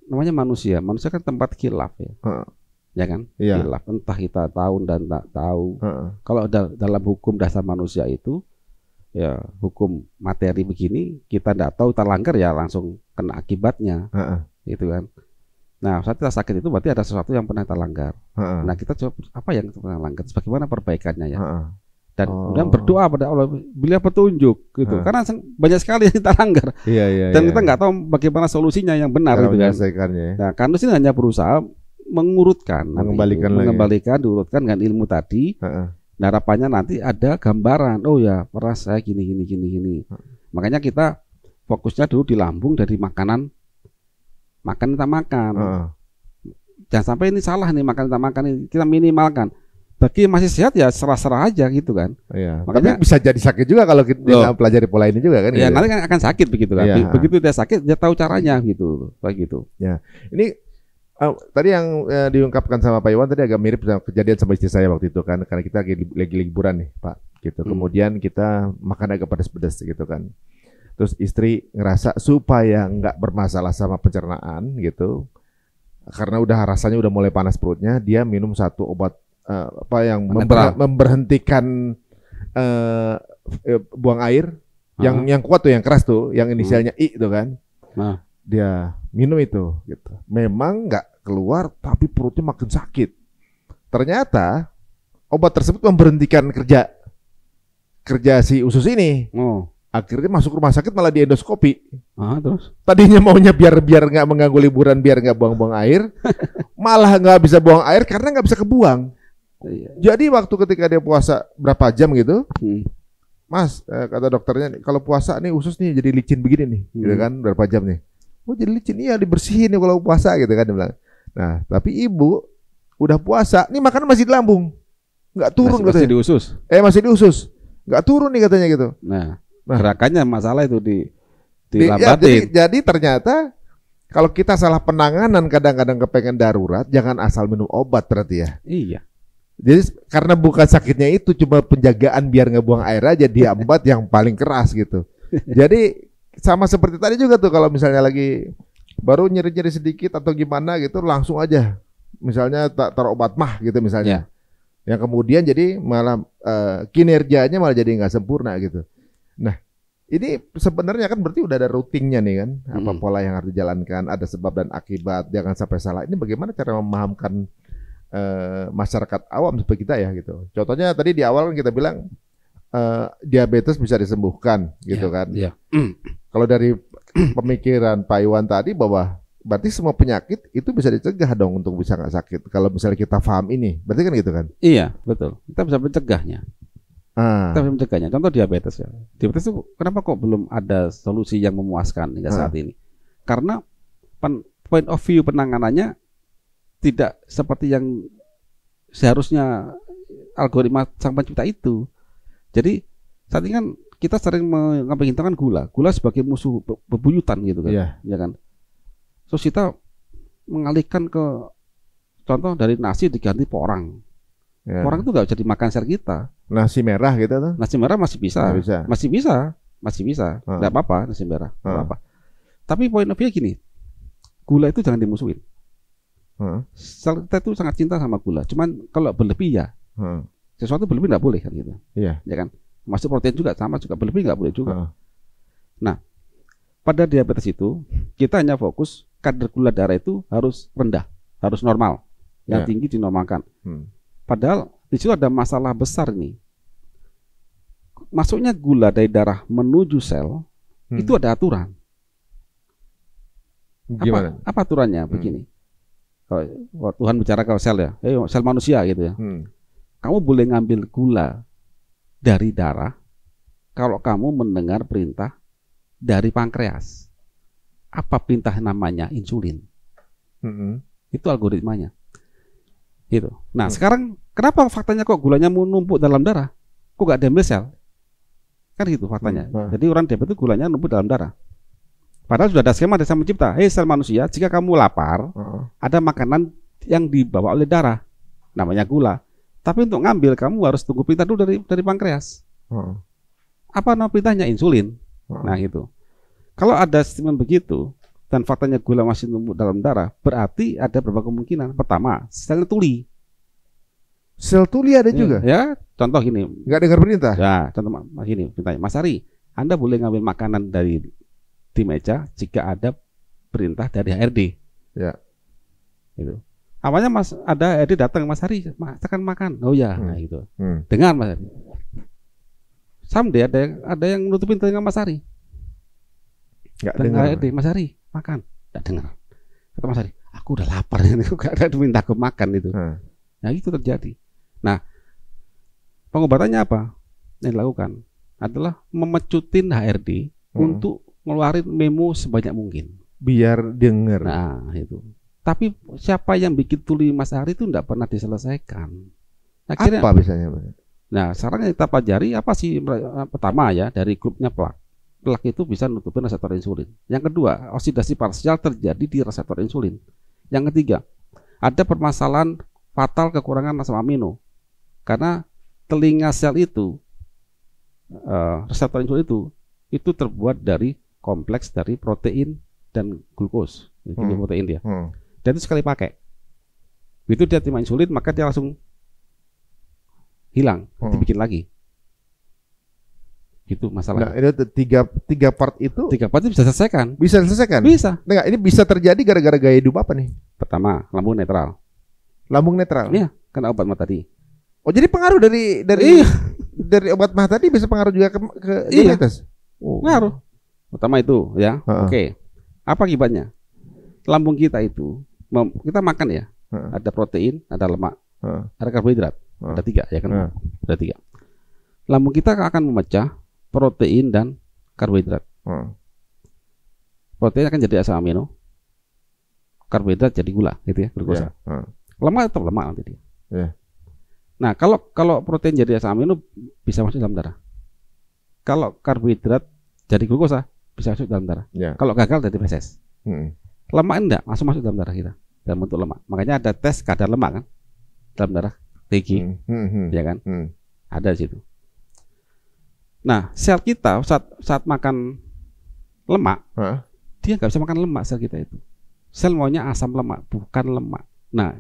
Namanya manusia kan tempat khilaf ya. Ya kan? Iya. Khilaf, entah kita tahu dan tak tahu. Kalau dalam hukum dasar manusia itu, ya hukum materi begini, kita tidak tahu terlanggar ya langsung kena akibatnya. Gitu kan. Nah, saat kita sakit itu berarti ada sesuatu yang pernah kita langgar. Nah, kita coba apa yang kita pernah langgar, bagaimana perbaikannya ya. Dan kemudian berdoa pada Allah, beliau petunjuk gitu. Karena banyak sekali yang kita langgar. Dan kita nggak tahu bagaimana solusinya yang benar gitu kan. Nah, kanus ini hanya berusaha mengurutkan, mengembalikan, diurutkan dengan ilmu tadi. Nah, harapannya nanti ada gambaran. Oh ya, peras saya gini. Makanya kita fokusnya dulu di lambung dari makanan kita makan. Jangan sampai ini salah nih makan kita makan ini, kita minimalkan. Bagi yang masih sehat ya serah-serah aja gitu kan. Makanya bisa jadi sakit juga kalau kita pelajari pola ini juga kan. Ya, nanti kan akan sakit begitu kan. Begitu dia sakit dia tahu caranya gitu. Begitu. Ya. Ini tadi yang diungkapkan sama Pak Iwan tadi agak mirip dengan kejadian sama istri saya waktu itu kan, karena kita lagi liburan nih Pak gitu. Kemudian kita makan agak pedas-pedas gitu kan. Terus istri ngerasa supaya nggak bermasalah sama pencernaan gitu, karena rasanya udah mulai panas perutnya, dia minum satu obat yang memberhentikan buang air yang kuat tuh, yang keras tuh, yang inisialnya I itu kan. Dia minum itu gitu. Memang nggak keluar tapi perutnya makin sakit. Ternyata obat tersebut memberhentikan kerja si usus ini. Akhirnya masuk rumah sakit malah diendoskopi. Terus? Tadinya maunya biar nggak mengganggu liburan, biar nggak buang-buang air, malah nggak bisa buang air karena nggak bisa kebuang. Jadi waktu ketika dia puasa berapa jam gitu, Mas, kata dokternya, kalau puasa nih usus nih jadi licin begini nih, gitu kan, berapa jam nih? Oh jadi licin, iya dibersihin nih kalau puasa gitu kan dia bilang. Nah tapi ibu udah puasa, nih makanan masih di lambung, nggak turun katanya. Masih di usus? Masih di usus, nggak turun nih katanya gitu. Nah gerakannya masalah itu dilambatin. Jadi ternyata kalau kita salah penanganan, kadang-kadang kepengen darurat, jangan asal minum obat berarti ya. Iya. Jadi karena bukan sakitnya itu, cuma penjagaan biar nggak buang air aja, diambat yang paling keras gitu. Jadi sama seperti tadi juga tuh, kalau misalnya lagi baru nyeri-nyeri sedikit atau gimana gitu, langsung aja misalnya taruh obat mah gitu misalnya. Yang kemudian jadi malah kinerjanya malah jadi nggak sempurna gitu. Nah, ini sebenarnya kan berarti udah ada rutinnya nih kan, apa pola yang harus dijalankan, ada sebab dan akibat, jangan sampai salah. Ini bagaimana cara memahamkan masyarakat awam seperti kita ya gitu. Contohnya tadi di awal kan kita bilang diabetes bisa disembuhkan gitu kan. Kalau dari pemikiran Pak Iwan tadi bahwa berarti semua penyakit itu bisa dicegah dong untuk bisa nggak sakit. Kalau misalnya kita paham ini, berarti kan gitu kan? Iya, betul. Kita bisa mencegahnya. Kita bisa mencegahnya. Contoh diabetes ya. Diabetes itu kenapa kok belum ada solusi yang memuaskan hingga saat ini? Karena point of view penanganannya tidak seperti yang seharusnya algoritma sang pencipta itu. Jadi saat ini kan kita sering mengampingkan gula sebagai musuh bebuyutan gitu kan, ya kan. Terus kita mengalihkan ke contoh dari nasi diganti porang. Porang itu nggak bisa dimakan share kita. Nasi merah gitu tuh? Nasi merah masih bisa. Masih bisa. Nggak apa-apa nasi merah. Nggak apa. Tapi poin of view gini, gula itu jangan dimusuhin. Kita itu sangat cinta sama gula. Cuman kalau berlebih ya, sesuatu berlebih nggak boleh kan gitu. Ya kan. Masuk protein juga sama, juga berlebih nggak boleh juga. Nah, pada diabetes itu kita hanya fokus kadar gula darah itu harus rendah, harus normal, yang tinggi dinormalkan. Padahal di situ ada masalah besar nih. Masuknya gula dari darah menuju sel itu ada aturan. Gimana? Apa aturannya? Begini. Kalau Tuhan bicara ke sel ya, sel manusia gitu ya. Kamu boleh ngambil gula dari darah kalau kamu mendengar perintah dari pankreas. Apa perintah namanya? Insulin. Itu algoritmanya. Gitu. Nah, sekarang kenapa faktanya kok gulanya menumpuk dalam darah? Kok gak diambil sel? Kan gitu faktanya. Jadi orang diabetes itu gulanya numpuk dalam darah. Padahal sudah ada skema dari Sang Pencipta. Sel manusia, jika kamu lapar, ada makanan yang dibawa oleh darah, namanya gula. Tapi untuk ngambil kamu harus tunggu perintah dulu dari pankreas. Apa nama perintahnya? Insulin. Nah gitu. Kalau ada statement begitu dan faktanya gula masih numpuk dalam darah, berarti ada beberapa kemungkinan. Pertama, selnya tuli. Sel tuli ada juga. Ya, contoh gini. Nggak dengar perintah. Ya, contoh gini, perintahnya. Mas Ari, Anda boleh ngambil makanan di meja jika ada perintah dari HRD. Ya. Itu. Awalnya ada HRD datang, Mas Ari, tekan makan. Oh ya, nah gitu. Dengar Mas Ari. Someday ada yang nutupin telinga Mas Ari. Nggak dengar HRD, Mas Ari, makan. Nggak dengar. Kata Mas Ari, aku udah lapar ini, aku gak ada minta aku makan itu. Nah itu terjadi. Nah, pengobatannya apa? Yang dilakukan adalah memecutin HRD untuk ngeluarin memo sebanyak mungkin. Biar denger. Nah itu. Tapi siapa yang bikin tuli Mas Ari itu tidak pernah diselesaikan. Akhirnya, apa biasanya? Nah sekarang kita pelajari apa sih pertama ya dari grupnya plak. Plak itu bisa nutupin reseptor insulin. Yang kedua, oksidasi parsial terjadi di reseptor insulin. Yang ketiga, ada permasalahan fatal kekurangan asam amino. Karena telinga sel itu, reseptor insulin itu terbuat dari kompleks dari protein dan glukos, protein dia. Dan itu sekali pakai. Begitu dia terima insulin, maka dia langsung hilang, dibikin lagi. Itu masalah. Nah, ini tiga part itu. Tiga part itu bisa selesaikan. Bisa selesaikan. Bisa. Nah, ini bisa terjadi gara-gara gaya hidup apa nih? Pertama, lambung netral. Lambung netral. Iya, kena obat mah tadi. Oh, jadi pengaruh dari dari obat mah tadi bisa pengaruh juga ke diabetes. Oh. Pengaruh. Pertama itu ya. Oke. Apa akibatnya? Lambung kita itu kita makan ya. Ada protein, ada lemak, ada karbohidrat. Ada 3 ya kan? Ada 3. Lambung kita akan memecah protein dan karbohidrat. Protein akan jadi asam amino, karbohidrat jadi gula, gitu ya, glukosa. Lemak tetap lemak nanti dia. Nah, kalau protein jadi asam amino bisa masuk dalam darah. Kalau karbohidrat jadi glukosa bisa masuk dalam darah. Kalau gagal jadi feses. Lemak enggak langsung masuk dalam darah kita dalam bentuk lemak. Makanya ada tes kadar lemak kan dalam darah TG, ya kan? Ada di situ. Nah, sel kita saat makan lemak, dia nggak bisa makan lemak sel kita itu. Sel maunya asam lemak, bukan lemak. Nah,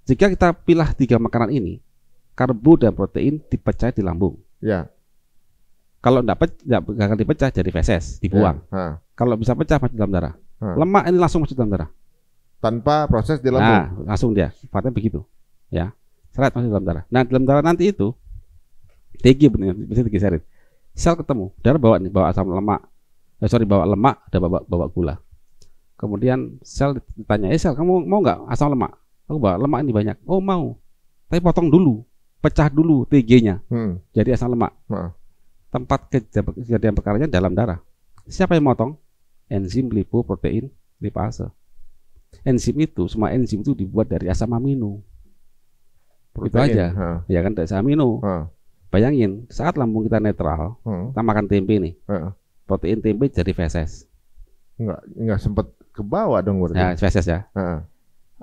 jika kita pilih 3 makanan ini, karbo dan protein dipecah di lambung. Ya. Kalau nggak akan dipecah jadi feses, dibuang. Kalau bisa pecah masuk dalam darah. Lemak ini langsung masuk dalam darah. Tanpa proses di lambung. Nah, langsung dia. Sifatnya begitu. Ya. Seret masuk dalam darah. Nah, dalam darah nanti itu TG benar, bisa digeserin. Sel ketemu, darah bawa asam lemak. Bawa lemak, ada bawa gula. Kemudian sel ditanya, sel kamu mau nggak asam lemak? Aku bawa lemak ini banyak. Oh mau, tapi potong dulu, pecah dulu TG-nya, jadi asam lemak. Tempat kejadian perkaranya dalam darah. Siapa yang motong? Enzim lipoprotein lipase. Semua enzim itu dibuat dari asam amino. Protein, itu aja, ya kan, dari asam amino. Bayangin, saat lambung kita netral, kita makan tempe nih, protein tempe jadi feses. Enggak sempat ke bawah dong berarti. Ya, feses ya.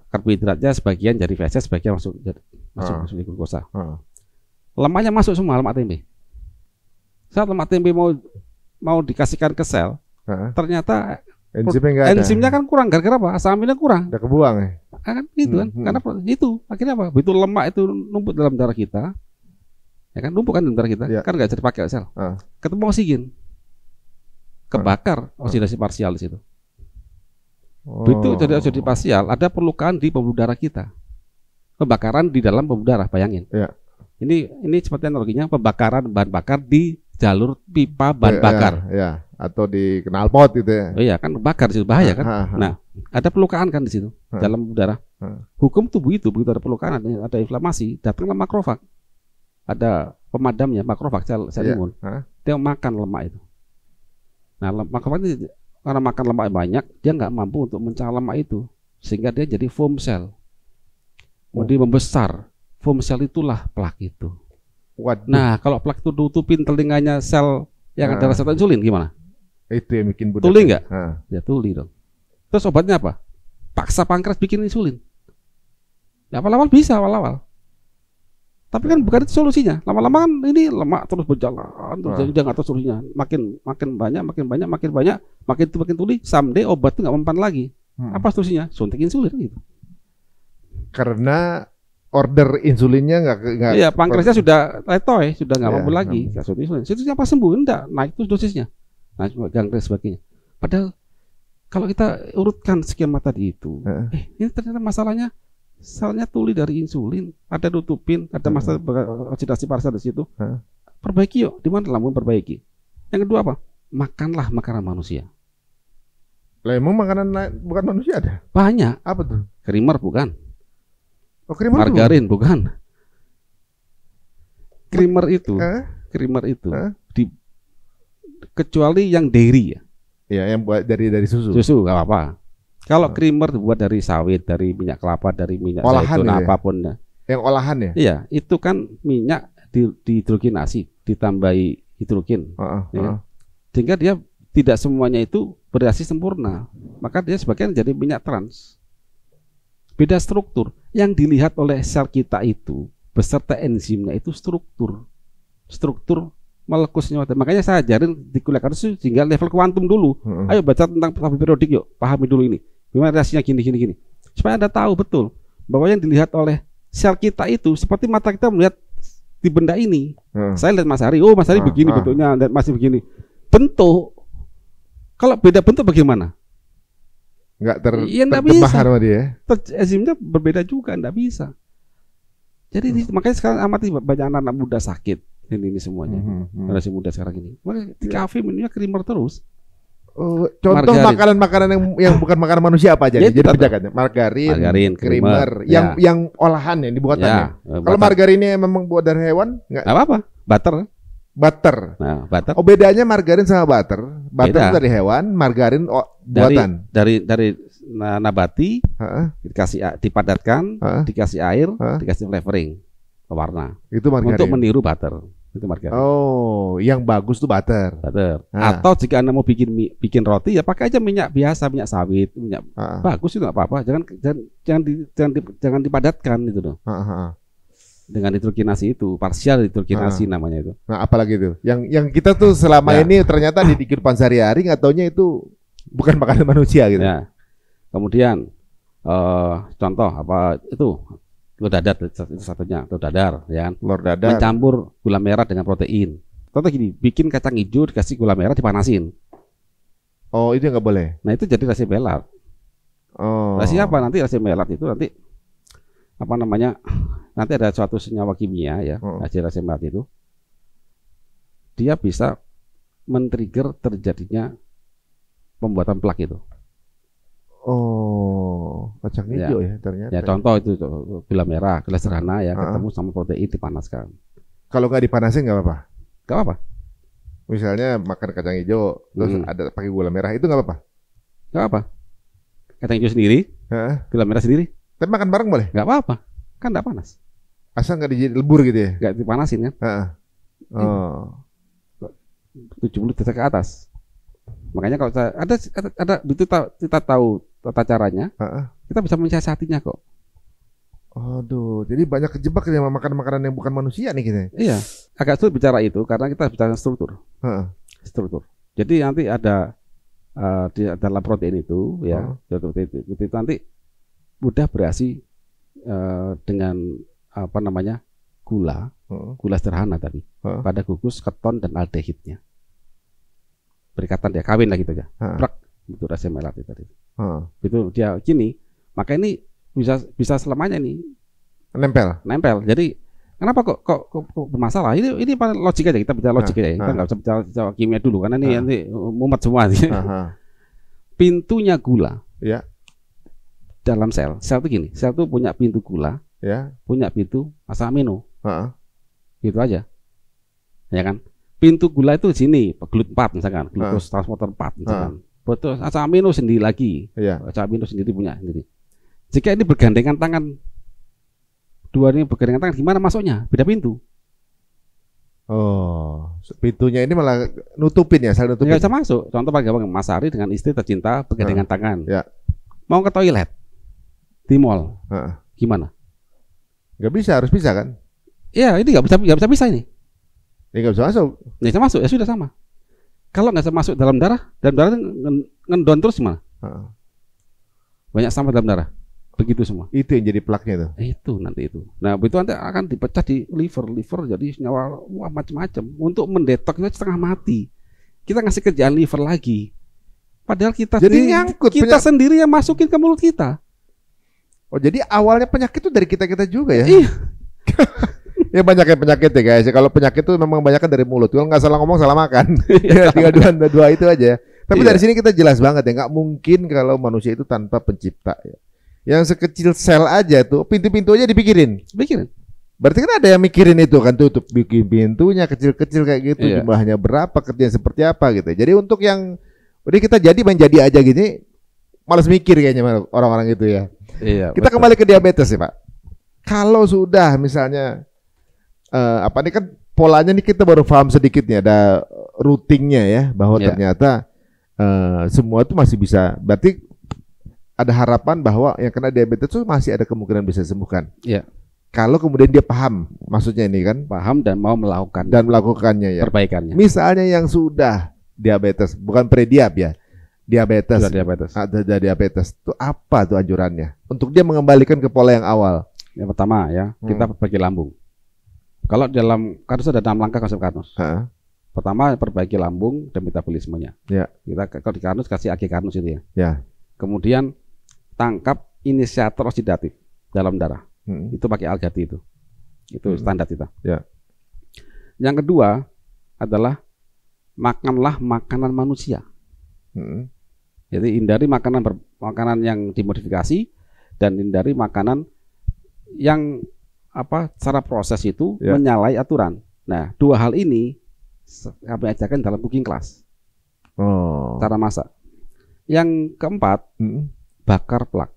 Karbohidratnya sebagian jadi feses, sebagian masuk di glukosa. Lemaknya masuk semua, lemak tempe. Saat lemak tempe mau dikasihkan ke sel, ternyata enzimnya kan kurang, gara-gara apa? Asam amino kurang. Udah kebuang ya. Kan gitu kan. Karena itu akhirnya apa? Begitu lemak itu numpuk dalam darah kita. Ya kan, numpuk kan dalam darah kita, kan nggak bisa dipakai sel. Ketemu oksigen, kebakar oksidasi parsial di situ. Begitu jadi oksidasi parsial, ada perlukaan di pembuluh darah kita. Pembakaran di dalam pembuluh darah, bayangin. Ini seperti analoginya pembakaran bahan bakar di jalur pipa bahan bakar. Ya, atau di knalpot gitu ya. Oh iya, kan bakar di situ bahaya kan. Nah, ada perlukaan kan di situ dalam pembuluh darah. Hukum tubuh itu begitu ada perlukaan, ada inflamasi, datanglah makrofag. Ada pemadamnya, makrofag sel imun. Dia makan lemak itu. Nah, makrofag ini karena makan lemak banyak, dia nggak mampu untuk mencari lemak itu, sehingga dia jadi foam cell. Kemudian membesar. Foam cell itulah plak itu. Nah, kalau plak itu tutupin telinganya sel yang ada reseptor insulin gimana? Itu yang bikin budak. Tuli nggak? Ya tuli dong. Terus obatnya apa? Paksa pankreas bikin insulin. Ya, awal-awal bisa, awal-awal. Tapi kan bukan itu solusinya. Lama-lama kan ini lemak terus berjalan, terus jangan atas solusinya. Makin banyak, makin tuli. Someday obat itu nggak mempan lagi. Apa solusinya? Suntik insulin gitu. Karena order insulinnya nggak. Iya, pankreasnya sudah letoy, sudah nggak mampu lagi. Suntik insulin. Itu apa sembuh? Enggak, naik terus dosisnya. Nah, gangren sebagainya. Padahal kalau kita urutkan skema tadi itu, ini ternyata masalahnya selnya tuli dari insulin, ada nutupin, ada masalah oksidasi parasat di situ. Perbaiki yuk, di mana lambung perbaiki. Yang kedua apa? Makanlah makanan manusia. Lah emang makanan bukan manusia ada? Banyak. Apa tuh? Creamer bukan. Oh, creamer margarin bukan. Creamer itu kecuali yang dairy ya. Ya, yang buat dari susu. Susu nggak apa-apa. Kalau creamer dibuat dari sawit, dari minyak kelapa, dari minyak zaitun, apapun ya. Yang olahan ya? Iya, itu kan minyak dihidrogenasi, ditambahi hidrogen. Ya. Sehingga dia tidak semuanya itu bereaksi sempurna. Maka dia sebagian jadi minyak trans. Beda struktur. Yang dilihat oleh sel kita itu beserta enzimnya itu struktur molekulnya. Makanya saya ajarin di kuliah kasus sehingga level kuantum dulu. Ayo baca tentang tabel periodik yuk, pahami dulu ini. Gimana reaksinya gini. Supaya Anda tahu betul bahwa yang dilihat oleh sel kita itu seperti mata kita melihat di benda ini. Saya lihat Mas Hari, Mas Hari begini bentuknya, lihat masih begini. Bentuk. Kalau beda bentuk bagaimana? Enggak terjemah sama dia. Enzimnya berbeda juga, enggak bisa. Jadi makanya sekarang amati banyak anak-anak muda sakit ini semuanya. Generasi muda sekarang ini. Makanya di kafe menunya creamer terus. Contoh makanan yang bukan makanan manusia apa aja? Jadi penjagaan margarin, creamer, yang olahan yang dibuatannya. Kalau margarinnya memang buat dari hewan, enggak apa-apa. Butter. Nah, butter. Oh, bedanya margarin sama butter. Butter itu dari hewan, margarin buatan. Dari nabati, dikasih dipadatkan, dikasih air, dikasih flavoring, warna. Itu margarin. Untuk meniru butter. Itu margarin. Oh, yang bagus tuh butter. Atau jika Anda mau bikin roti ya pakai aja minyak biasa, minyak sawit, minyak bagus itu enggak apa-apa. Jangan dipadatkan itu loh. Dengan hidrogenasi itu, parsial hidrogenasi namanya itu. Nah, apalagi itu? Yang kita tuh selama ini ternyata di kehidupan sehari-hari nggak taunya itu bukan makanan manusia gitu. Ya. Kemudian contoh apa itu? Telur dadar itu satunya, telur dadar, ya kan? Telur dadar. Mencampur gula merah dengan protein. Contoh gini, bikin kacang hijau dikasih gula merah dipanasin. Oh, itu nggak boleh. Nah, itu jadi rasi melat. Oh. Rasi apa nanti rasi melat itu nanti apa namanya? Nanti ada suatu senyawa kimia ya, hasil rasi melat itu. Dia bisa men-trigger terjadinya pembuatan plak itu. Oh, kacang hijau ya ternyata. Ya contoh itu gula merah, gula sederhana ya ketemu sama protein dipanaskan. Kalau nggak dipanasin nggak apa-apa? Nggak apa-apa. Misalnya makan kacang hijau terus ada pakai gula merah itu nggak apa-apa? Nggak apa. Kacang hijau sendiri, gula merah sendiri. Tapi makan bareng boleh? Nggak apa-apa, kan nggak panas. Asal nggak dilebur gitu ya? Nggak dipanasin kan? 70 derajat ke atas. Makanya kalau ada itu kita tahu tata caranya, kita bisa mensiasatinya kok. Aduh, jadi banyak kejebak ya makan makanan yang bukan manusia nih kita. Iya, agak sulit bicara itu karena kita bicara struktur. Struktur. Jadi nanti ada di dalam protein itu ya, itu nanti mudah bereaksi dengan apa namanya gula sederhana tadi pada gugus keton dan aldehidnya. Berikatan dia kawin lah gitu ya. Prak itu rasa melat itu tadi. Itu dia gini, maka ini bisa selamanya nih nempel. Jadi kenapa kok bermasalah? Ini logik aja, kita bicara logik aja. Kita nggak usah bicara kimia dulu karena ini nanti mumet semua. Pintunya gula. Ya. Dalam sel itu gini, sel itu punya pintu gula, punya pintu asam amino, gitu aja, ya kan? Pintu gula itu di sini, GLUT 4 misalkan, glukos transporter 4 misalkan, betul asam amino sendiri lagi, asam amino sendiri punya sendiri. Jika ini bergandengan tangan, dua ini bergandengan tangan, gimana masuknya? Beda pintu. Oh, pintunya ini malah nutupin ya, sel nutupin. Nggak bisa masuk. Contoh Pak Gawang, Mas Ari dengan istri tercinta bergandengan tangan, mau ke toilet di mall, gimana? Nggak bisa, harus bisa kan? Iya, ini nggak bisa ini. Ini nggak bisa masuk. Nggak bisa masuk, ya sudah sama. Kalau nggak bisa masuk dalam darah ngendon terus gimana? Banyak sampah dalam darah. Begitu semua. Itu yang jadi plaknya tuh. Itu nanti itu. Nah, itu nanti akan dipecah di liver jadi nyawa macam-macam. Untuk mendetok itu setengah mati. Kita ngasih kerjaan liver lagi. Padahal kita jadi nyangkut, kita sendiri yang masukin ke mulut kita. Oh, jadi awalnya penyakit itu dari kita juga ya? Iya. Ya banyak penyakit ya guys. Kalau penyakit itu memang banyak dari mulut. Kalau nggak salah ngomong salah makan. Ya, tinggal dua itu aja. Tapi dari sini kita jelas banget ya, nggak mungkin kalau manusia itu tanpa pencipta ya. Yang sekecil sel aja tuh, pintu-pintu aja dipikirin. Berarti kan ada yang mikirin itu kan, tutup bikin pintunya kecil-kecil kayak gitu, jumlahnya berapa, kerjanya seperti apa gitu. Jadi untuk yang udah kita main jadi aja gini, malas mikir kayaknya orang-orang itu ya. Iya, kita kembali ke diabetes ya Pak. Kalau sudah misalnya ini kan polanya nih kita baru paham sedikit nih, ada routingnya ya, bahwa ternyata semua itu masih bisa. Berarti ada harapan bahwa yang kena diabetes itu masih ada kemungkinan bisa disembuhkan. Iya. Kalau kemudian dia paham, maksudnya ini kan paham dan mau melakukannya ya. Perbaikannya. Misalnya yang sudah diabetes, bukan prediab ya, diabetes. Ada diabetes. Itu apa tuh anjurannya? Untuk dia mengembalikan ke pola yang awal. Yang pertama ya, kita perbaiki lambung. Kalau dalam Karnus ada 6 langkah konsep Karnus. Pertama, perbaiki lambung dan metabolismenya. Ya. Kita kalau di Karnus kasih AG Karnus itu ya. Ya. Kemudian tangkap inisiator oksidatif dalam darah. Itu pakai Algati itu. Itu standar kita. Ya. Yang kedua adalah makanlah makanan manusia. Jadi hindari makanan yang dimodifikasi dan hindari makanan yang secara proses itu menyalahi aturan. Nah, 2 hal ini kami ajarkan dalam cooking class. Cara masak. Yang keempat, bakar plak.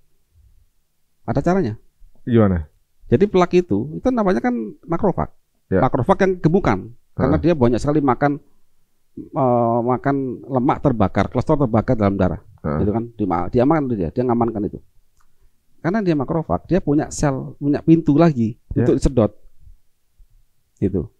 Ada caranya. Gimana? Jadi plak itu namanya kan makrofag. Makrofag yang gemukan, karena dia banyak sekali makan lemak terbakar, kolesterol terbakar dalam darah. Itu kan dia ngamankan itu. Karena dia makrofag, dia punya sel, punya pintu lagi untuk disedot. Itu.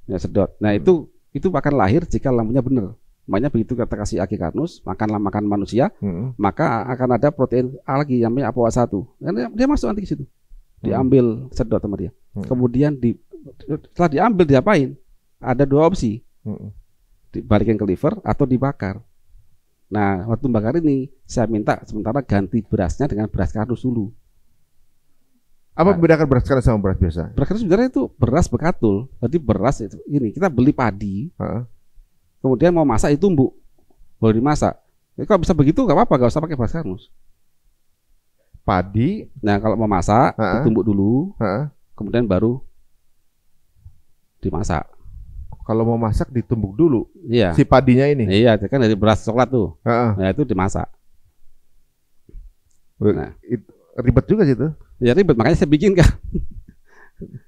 Ya sedot. Nah, itu akan lahir jika lambungnya benar. Makanya begitu kita kasih AG Karnus, makanlah makan manusia, maka akan ada protein A lagi yang namanya ApoA1. Karena dia masuk nanti ke situ. Diambil sedot sama dia. Kemudian setelah diambil diapain? Ada 2 opsi. Dibalikin ke liver atau dibakar. Nah, waktu bakar ini saya minta sementara ganti berasnya dengan beras Karnus dulu. Apa membedakan beras Karnus sama beras biasa? Beras Karnus sebenarnya itu beras bekatul. Jadi beras itu ini kita beli padi. Kemudian mau masak ditumbuk, baru dimasak. Jadi kalau bisa begitu nggak apa-apa, nggak usah pakai beras Karnus. Padi. Nah kalau mau masak, ditumbuk dulu, kemudian baru dimasak. Kalau mau masak ditumbuk dulu. Iya. Si padinya ini. Iya, kan dari beras coklat tuh. Nah itu dimasak. Nah, itu ribet juga sih itu. Ya ribet, makanya saya bikin kan.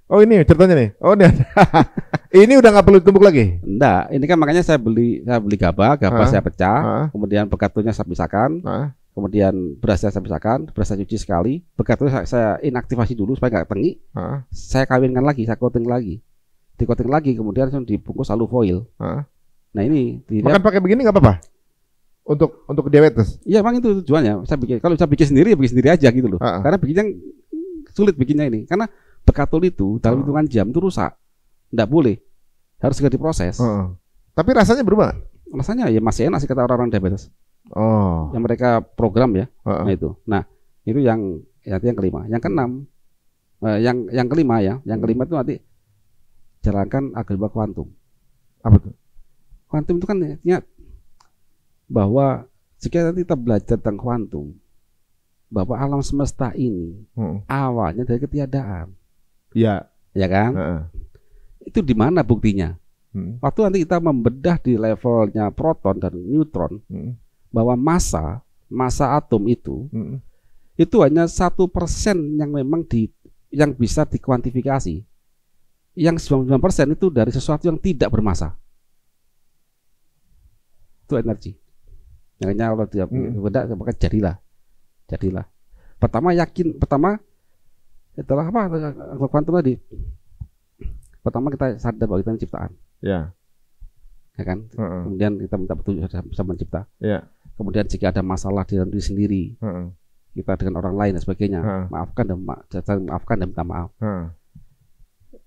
Oh ini ceritanya nih. Oh ini. Ini udah nggak perlu ditumbuk lagi? Enggak, ini kan makanya saya beli gabah saya pecah, kemudian bekatulnya saya pisahkan, kemudian berasnya saya pisahkan, beras saya cuci sekali, bekatulnya saya inaktivasi dulu supaya nggak tengi, saya kawinkan lagi, saya coating lagi, di-coating lagi, kemudian langsung dibungkus alufoil. Nah ini makan pakai begini nggak apa-apa? Untuk diabetes? Iya, memang itu tujuannya. Kalau saya bikin sendiri ya bikin sendiri aja gitu loh. Karena bikinnya sulit bikinnya ini, karena bekatul itu dalam hitungan jam itu rusak. Nggak boleh, harus segera diproses. Tapi rasanya berubah? Rasanya ya masih enak sih kata orang-orang diabetes. Yang mereka program ya. Nah itu. Nah itu yang kelima. Yang keenam, yang kelima ya. Yang kelima itu nanti jalankan algebra kuantum. Apa tuh? Kuantum itu kan artinya bahwa jika nanti kita belajar tentang kuantum, bahwa alam semesta ini awalnya dari ketiadaan. Iya. Ya kan? Itu di mana buktinya? Waktu nanti kita membedah di levelnya proton dan neutron, bahwa massa atom itu hanya 1% yang memang yang bisa dikuantifikasi. Yang 99% itu dari sesuatu yang tidak bermassa. Itu energi. Makanya kalau dia beda, maka jadilah. Pertama itulah apa kuantum tadi? Pertama kita sadar bahwa kita ini ciptaan. Ya. Ya kan? Kemudian kita minta petunjuk sama pencipta. Ya. Kemudian jika ada masalah di dalam diri sendiri, kita dengan orang lain dan sebagainya, maafkan dan minta maaf.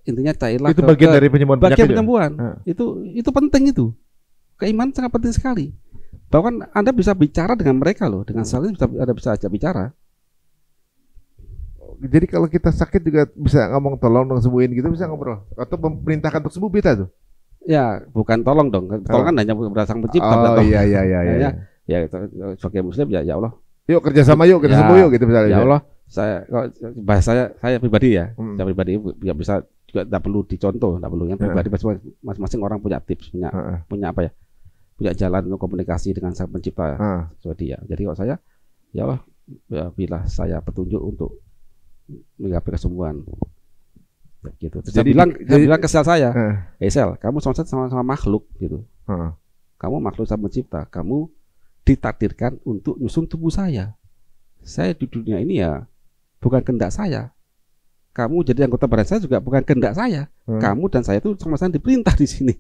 Intinya cairlah. Itu bagian dari penyembuhan penyakit. Bagian penyembuhan. Itu penting itu. Keimanan sangat penting sekali. Bahkan Anda bisa bicara dengan mereka loh, dengan saling Anda bisa ajak bicara. Jadi kalau kita sakit juga bisa ngomong tolong dong sembuhin gitu, bisa ngobrol atau memerintahkan untuk sembuh bisa tuh. Ya, bukan tolong dong. Tolong kan hanya berdasarkan pencipta. Oh iya. Ya itu sebagai muslim ya Allah. Yuk kerjasama yuk, kita sembuh yuk gitu misalnya. Ya Allah, saya pribadi ya. Saya pribadi ya bisa juga tidak perlu dicontoh, tidak perlu yang pribadi masing-masing orang punya tips, punya apa ya? Punya jalan untuk komunikasi dengan sang pencipta seperti dia. Jadi kalau saya ya Allah, ya, bila saya petunjuk untuk menggapai kesembuhan gitu. Terus saya bilang ke sel saya, sel, kamu sama makhluk gitu. Kamu makhluk sama pencipta, kamu ditakdirkan untuk nyusun tubuh saya. Saya di dunia ini ya bukan kehendak saya. Kamu jadi anggota badan saya juga bukan kehendak saya. Kamu dan saya itu sama-sama diperintah di sini.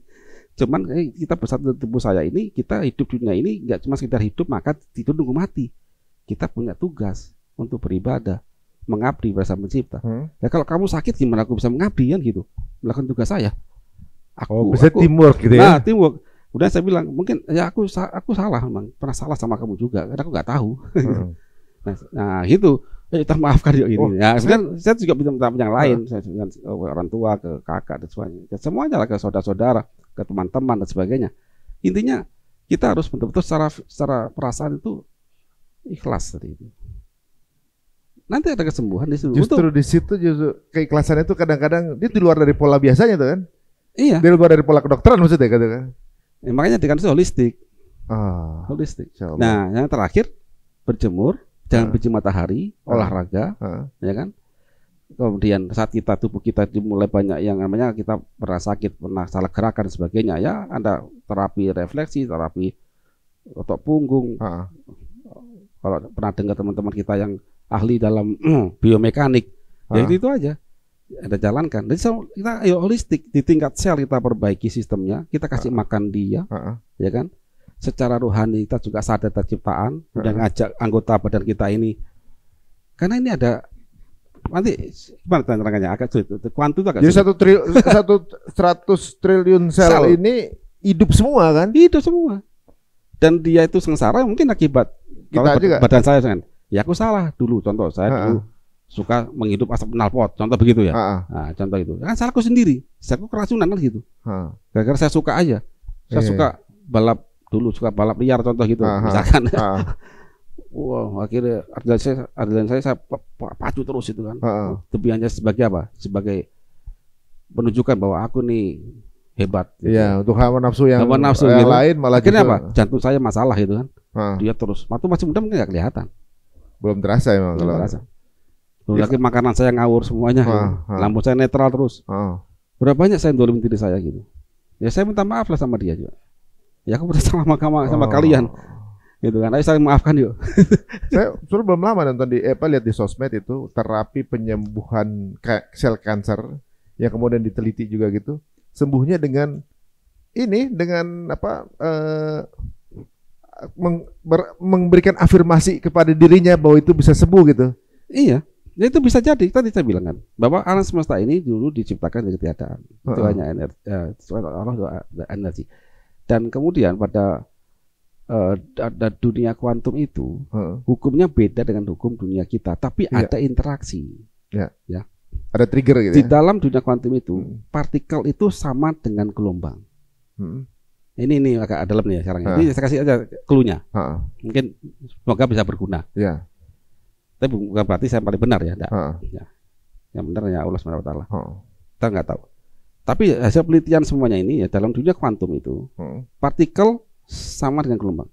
Cuman kita bersatu tubuh saya ini, kita hidup di dunia ini nggak cuma sekedar hidup maka tidur nunggu mati. Kita punya tugas untuk beribadah, mengabdi bersama pencipta. Ya kalau kamu sakit gimana aku bisa mengabdi kan gitu, melakukan tugas saya. Aku teamwork gitu ya. Nah, teamwork. Udah saya bilang mungkin ya aku salah memang, pernah salah sama kamu juga, karena aku nggak tahu. Nah gitu, kita maafkan yuk ini. Ya saya juga bisa minta yang lain, saya dengan orang tua, ke kakak dan semuanya, semuanya lah, ke saudara-saudara, ke teman-teman dan sebagainya. Intinya kita harus betul-betul secara perasaan itu ikhlas tadi itu. Nanti ada kesembuhan di situ. Justru di situ keikhlasan itu kadang-kadang dia di luar dari pola biasanya tuh kan? Iya. Di luar dari pola kedokteran maksudnya kan? Ya, makanya dengan itu holistik. Holistik. Nah, yang terakhir berjemur, jangan benci matahari, olahraga, ya kan? Kemudian saat tubuh kita dimulai banyak yang namanya kita pernah sakit, pernah salah gerakan dan sebagainya, ya Anda terapi refleksi, terapi otot punggung. Kalau pernah dengar teman-teman kita yang ahli dalam biomekanik, ya itu aja. Ada jalankan. Jadi kita ayo holistik, di tingkat sel kita perbaiki sistemnya, kita kasih makan dia, ya kan? Secara rohani kita juga sadar terciptaan dan ngajak anggota badan kita ini. Karena ini ada nanti gimana tantangannya agak sulit. Kuantum itu agak sulit. Jadi 100 triliun sel ini hidup semua kan? Hidup semua. Dan dia itu sengsara mungkin akibat kita juga. Badan saya kan. Ya aku salah dulu, contoh saya dulu suka menghidup asap knalpot, contoh begitu ya. Nah, contoh itu. Kan salahku sendiri. Saya keracunan kan gitu. Gara-gara saya suka aja. Saya suka balap dulu, suka balap liar contoh gitu. Misalkan. Wah, akhirnya adrenalin saya pacu terus itu kan. Tujuannya sebagai apa? Sebagai menunjukkan bahwa aku nih hebat. Iya, gitu. Untuk hawa nafsu yang gitu. lain malah akhirnya apa? Jantung saya masalah gitu kan. Dia terus. Waktu masih muda mungkin nggak kelihatan. Belum terasa emang. Belum terasa. Lagi makanan saya ngawur semuanya, lampu saya netral terus. Berapa banyak saya dolim diri saya gitu. Ya saya minta maaf lah sama dia juga. Ya aku bersama sama kalian, gitu kan. Ayo saling maafkan yuk. Saya belum lama nonton lihat di sosmed itu terapi penyembuhan sel kanker yang kemudian diteliti juga gitu. Sembuhnya dengan memberikan afirmasi kepada dirinya bahwa itu bisa sembuh gitu. Iya. Ya itu bisa jadi, tadi saya bilang kan, bahwa alam semesta ini dulu diciptakan dari ketiadaan. Itu hanya energi. Dan kemudian pada dunia kuantum itu, hukumnya beda dengan hukum dunia kita, tapi ada interaksi. Ya. Ada trigger gitu. Di dalam dunia kuantum itu, partikel itu sama dengan gelombang. Ini agak dalam nih sekarang. Ini saya kasih aja clue-nya. Mungkin semoga bisa berguna. Ya. Tapi bukan berarti saya paling benar ya, ya. Yang benar ya Allah SWT. Kita nggak tahu. Tapi hasil penelitian semuanya ini ya dalam dunia kuantum itu partikel sama dengan gelombang.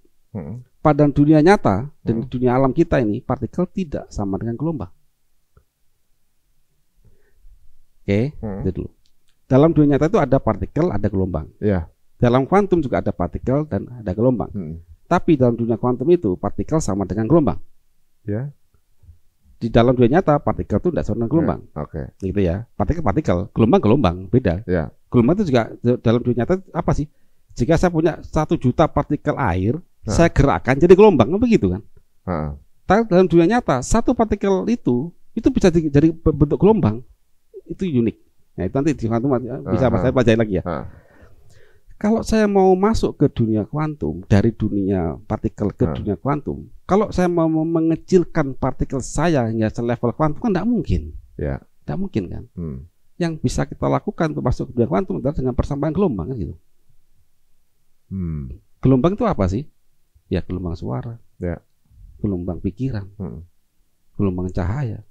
Pada dunia nyata dan dunia alam kita ini partikel tidak sama dengan gelombang. Oke, itu dulu. Dalam dunia nyata itu ada partikel, ada gelombang. Ya. Dalam kuantum juga ada partikel dan ada gelombang. Tapi dalam dunia kuantum itu partikel sama dengan gelombang. Ya. di dalam dunia nyata partikel itu tidak sama dengan gelombang. Oke. Gitu ya. Partikel, gelombang beda. Ya. Gelombang itu juga dalam dunia nyata apa sih? Jika saya punya 1 juta partikel air, saya gerakkan jadi gelombang, kan begitu kan? Tapi dalam dunia nyata, 1 partikel itu bisa jadi bentuk gelombang. Itu unik. Nah, itu nanti di kuantum bisa saya pelajari lagi ya. Kalau saya mau masuk ke dunia kuantum, dari dunia partikel ke dunia kuantum, kalau saya mau mengecilkan partikel saya hingga selevel kuantum kan tidak mungkin. Ya. Tidak mungkin kan? Yang bisa kita lakukan untuk masuk ke dunia kuantum adalah dengan persamaan gelombang kan gitu. Gelombang itu apa sih? Ya gelombang suara, ya. Gelombang pikiran, gelombang cahaya.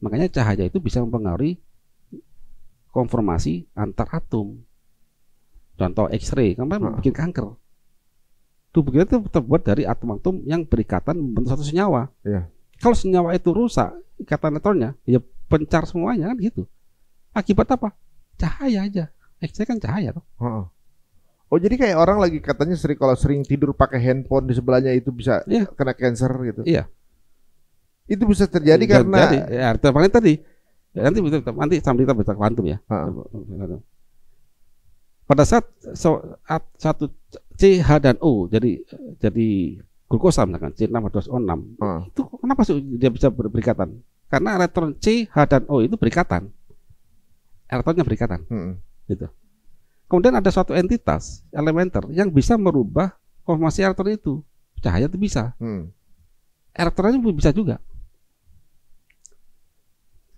Makanya cahaya itu bisa mempengaruhi konformasi antar atom. Contoh X-ray, kan bikin kanker. Tubuh kita itu terbuat dari atom-atom yang berikatan membentuk satu senyawa. Ya. Kalau senyawa itu rusak, ikatan elektronnya, ya pencar semuanya kan gitu. Akibat apa? Cahaya aja. X-ray kan cahaya toh. Oh jadi kayak orang lagi katanya kalau sering tidur pakai handphone di sebelahnya itu bisa kena cancer gitu. Iya. Itu bisa terjadi karena ya terpaling tadi. Ya, nanti sambil kita baca kuantum ya. Pada saat satu C, H dan O jadi glukosa misalkan C6H12O6 itu kenapa dia bisa berikatan? Karena elektron C, H dan O itu berikatan. Elektronnya berikatan. Gitu. Kemudian ada suatu entitas elementer yang bisa merubah konformasi elektron itu. Cahaya itu bisa. Elektronnya bisa juga.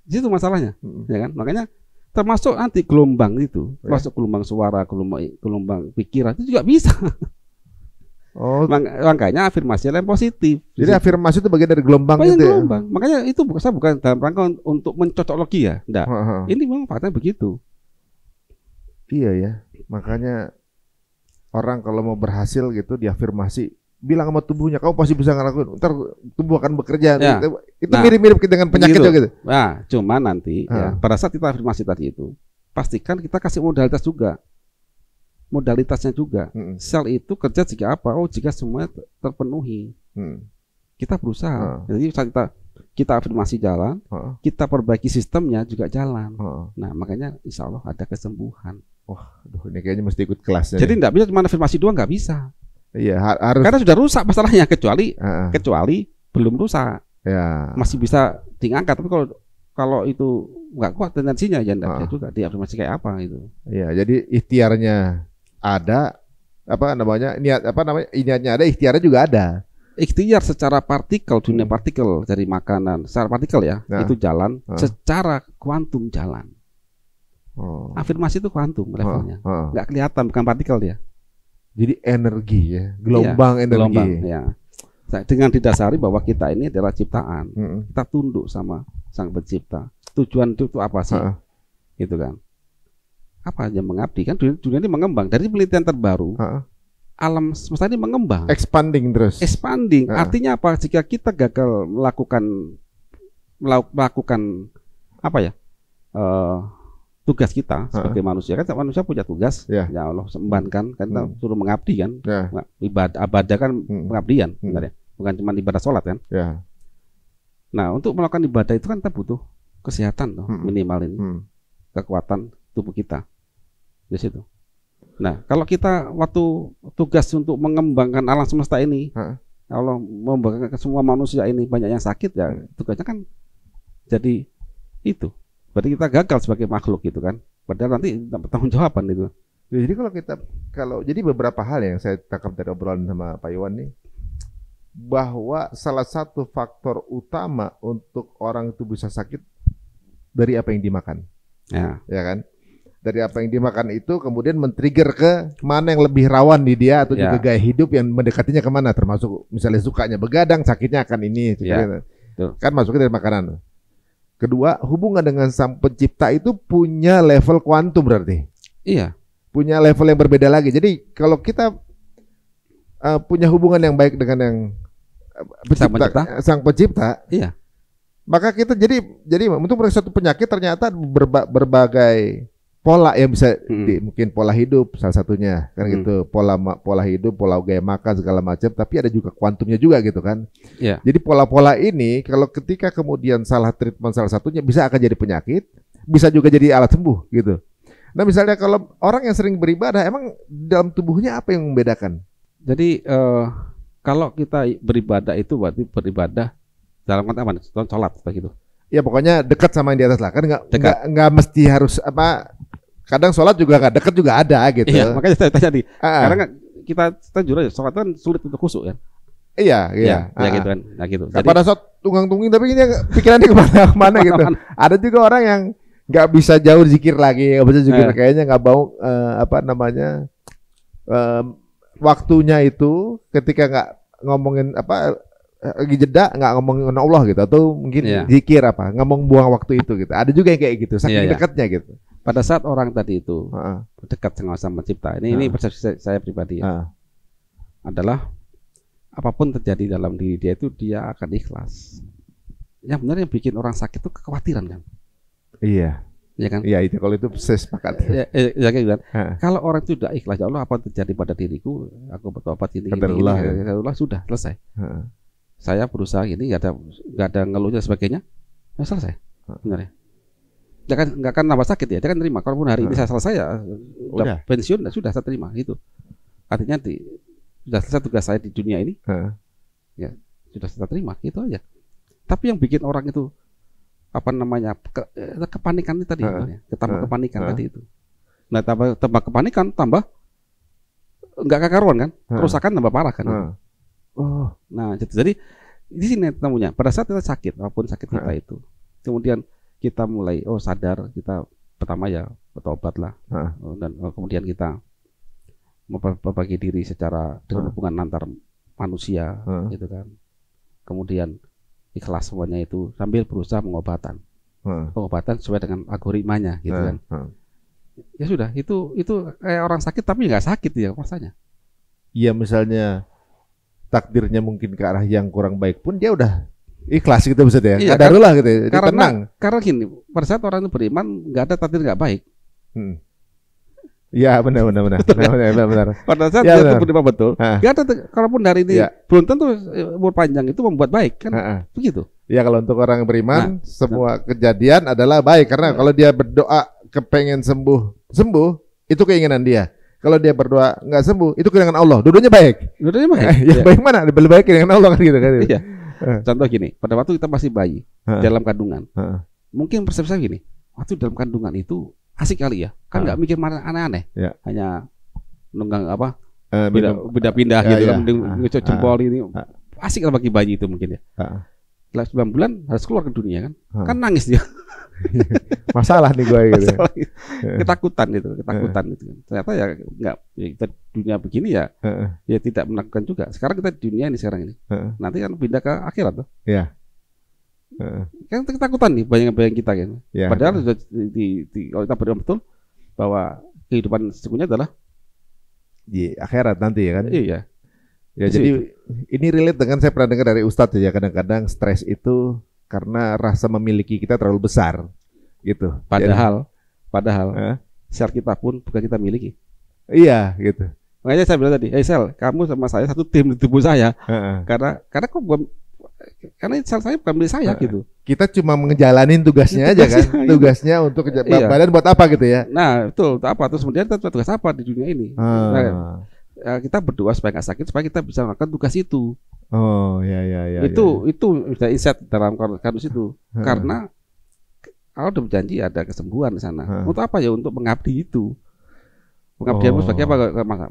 Itu masalahnya, ya kan? Makanya termasuk nanti gelombang itu, masuk gelombang suara, gelombang pikiran itu juga bisa. Oh, makanya afirmasi yang positif. Jadi afirmasi itu bagian dari gelombang itu. Gelombang. Makanya itu saya bukan dalam rangka untuk mencocoklogi ya, enggak. Ini memang faktanya begitu. Iya ya, makanya orang kalau mau berhasil gitu diafirmasi, bilang sama tubuhnya kamu pasti bisa ngelakuin. Ntar tubuh akan bekerja. Ya. Itu mirip-mirip dengan penyakit juga gitu. Nah, cuma nanti ya, pada saat kita afirmasi tadi itu, pastikan kita kasih modalitas juga. Modalitasnya juga. Sel itu kerja jika apa? Oh, jika semuanya terpenuhi. Kita berusaha. Jadi saat kita afirmasi jalan, kita perbaiki sistemnya juga jalan. Nah, makanya insya Allah ada kesembuhan. Wah, ini kayaknya mesti ikut kelasnya. Jadi tidak bisa cuma afirmasi doang, nggak bisa. Iya, harus. Karena sudah rusak masalahnya, kecuali belum rusak. Ya. Masih bisa diangkat, tapi kalau itu nggak kuat tendensinya ya enggak bisa juga diafirmasi kayak apa itu. Iya, jadi ikhtiarnya ada, niatnya ada, ikhtiarnya juga ada. Ikhtiar secara partikel, dunia partikel dari makanan, secara partikel ya, itu jalan, secara kuantum jalan. Afirmasi itu kuantum levelnya, nggak kelihatan, bukan partikel dia. Jadi energi ya, gelombang energi. Gelombang, ya. Dengan didasari bahwa kita ini adalah ciptaan, kita tunduk sama Sang Pencipta. Tujuan itu apa sih? Gitu kan? Apa yang mengabdi kan? Dunia ini mengembang. Dari penelitian terbaru, alam semesta ini mengembang. Expanding terus. Expanding. Artinya apa? Jika kita gagal melakukan apa ya? Tugas kita sebagai manusia, kan manusia punya tugas, ya Allah sembankan, kan kita suruh mengabdi kan, ibadah kan pengabdian, ya. Bukan cuma ibadah sholat kan. Nah untuk melakukan ibadah itu kan kita butuh kesehatan toh, minimal ini, kekuatan tubuh kita di situ. Nah kalau kita waktu tugas untuk mengembangkan alam semesta ini, Allah membanggakan semua manusia ini banyak yang sakit ya, tugasnya kan jadi itu. Berarti kita gagal sebagai makhluk gitu kan. Padahal nanti pertanggungjawaban itu. Ya, jadi jadi beberapa hal yang saya tangkap dari obrolan sama Pak Iwan nih, bahwa salah satu faktor utama untuk orang itu bisa sakit dari apa yang dimakan. Ya kan? Dari apa yang dimakan itu kemudian men-trigger ke mana yang lebih rawan di dia atau juga gaya hidup yang mendekatinya kemana, termasuk misalnya sukanya begadang, sakitnya akan ini. Kan masuknya dari makanan. Kedua, hubungan dengan Sang Pencipta itu punya level kuantum berarti. Iya. Punya level yang berbeda lagi. Jadi kalau kita punya hubungan yang baik dengan yang Sang Pencipta, iya. Maka kita jadi untuk satu penyakit ternyata berbagai pola yang bisa mungkin pola hidup salah satunya kan gitu, pola hidup, pola gaya makan segala macam, tapi ada juga kuantumnya juga gitu kan. Yeah. Jadi pola-pola ini kalau ketika kemudian salah treatment salah satunya bisa akan jadi penyakit, bisa juga jadi alat sembuh gitu. Nah misalnya kalau orang yang sering beribadah, emang dalam tubuhnya apa yang membedakan? Jadi kalau kita beribadah itu berarti beribadah dalam konteks apa? Sholat begitu. Ya pokoknya dekat sama yang di atas lah, kan nggak mesti harus apa. Kadang sholat juga nggak dekat juga ada gitu. Iya, makanya saya tanya nih. Karena kita jujur aja, sholat kan sulit untuk khusyuk kan. Iya. Ya gitu kan. Nah gitu. Jadi, pada saat tunggang-tungging tapi ini pikirannya kemana-mana gitu. Ada juga orang yang nggak bisa jauh zikir lagi, nggak bisa zikir kayaknya nggak mau waktunya itu ketika nggak ngomongin lagi jeda nggak ngomongin Allah gitu, atau mungkin zikir ngomong buang waktu itu gitu. Ada juga yang kayak gitu, saking dekatnya gitu. Pada saat orang tadi itu dekat sama pencipta, ini persepsi saya pribadi ya, adalah apapun terjadi dalam diri dia itu dia akan ikhlas. Yang benar yang bikin orang sakit itu kekhawatiran kan. Iya. Ya kan? Iya itu, kalau itu saya sepakat. Ya kan. Kalau orang itu sudah ikhlas, ya Allah apa yang terjadi pada diriku, aku bertobat ini Allah sudah selesai. Saya berusaha ini nggak ada ngeluhnya sebagainya, ya selesai. Benar ya. Nggak akan nambah sakit ya, dia kan terima. Kalaupun hari ini saya selesai ya udah pensiun, sudah saya terima itu. Artinya sudah selesai tugas saya di dunia ini, ya sudah saya terima, itu aja. Tapi yang bikin orang itu kepanikan itu tadi, tambah kepanikan tadi itu. Nah tambah kepanikan, tambah nggak kekaruan kan, kerusakan tambah parah kan. Nah jadi di sini temunya. Pada saat kita sakit, apapun sakit kita itu, kemudian kita mulai sadar, kita pertama ya bertobat lah, dan kemudian kita memperbaiki diri secara dengan hubungan antar manusia, gitu kan. Kemudian ikhlas semuanya itu sambil berusaha pengobatan sesuai dengan algoritmanya, gitu kan. Ya sudah, itu kayak orang sakit tapi nggak sakit ya rasanya. Iya, misalnya takdirnya mungkin ke arah yang kurang baik pun dia udah ikhlas gitu maksudnya. Iya, kadarullah gitu. Tenang. Karena gini, pada saat orang itu beriman nggak ada takdir nggak baik. Iya benar. Pada saat dia itu beriman betul, nggak ada. Kalaupun hari ini belum tentu umur panjang itu membuat baik kan, begitu. Ya kalau untuk orang yang beriman, semua kejadian adalah baik karena kalau dia berdoa kepengen sembuh itu keinginan dia. Kalau dia berdoa nggak sembuh, itu keinginan Allah. Dua-duanya baik. Yang baik mana? Lebih baik keinginan Allah kan gitu kan. Iya. Contoh gini, pada waktu kita masih bayi dalam kandungan, mungkin persepsi saya gini, waktu dalam kandungan itu asik kali ya, kan nggak mikir mana aneh-aneh, hanya nunggang pindah-pindah gitu kan, ngecok jempol ini, asik lah bagi bayi itu mungkin ya. Setelah 9 bulan harus keluar ke dunia kan nangis dia. Masalah nih gue gitu. Ketakutan gitu. Ternyata ya nggak, kita dunia begini ya tidak menakutkan juga. Sekarang kita di dunia ini sekarang ini. Nanti kan pindah ke akhirat tuh. Iya. Kan ketakutan nih bayang-bayang kita kan. Padahal sudah kalau kita beriman betul bahwa kehidupan sesungguhnya adalah di akhirat nanti ya kan. Iya. Ya jadi ini relate dengan saya pernah dengar dari Ustadz ya, kadang-kadang stres itu karena rasa memiliki kita terlalu besar gitu. Padahal sel kita pun bukan kita miliki. Iya gitu. Makanya saya bilang tadi, sel, kamu sama saya satu tim di tubuh saya. Karena sel saya bukan milik saya gitu. Kita cuma ngejalanin tugasnya aja kan. Tugasnya untuk badan buat apa gitu ya. Nah betul, untuk apa? Terus kemudian kita tugas apa di dunia ini? Kita berdoa supaya nggak sakit, supaya kita bisa melakukan tugas itu. Itu sudah insight dalam kardus itu. Karena Allah udah berjanji ada kesembuhan di sana. Untuk apa ya? Untuk mengabdi itu. Pengabdian sebagai apa,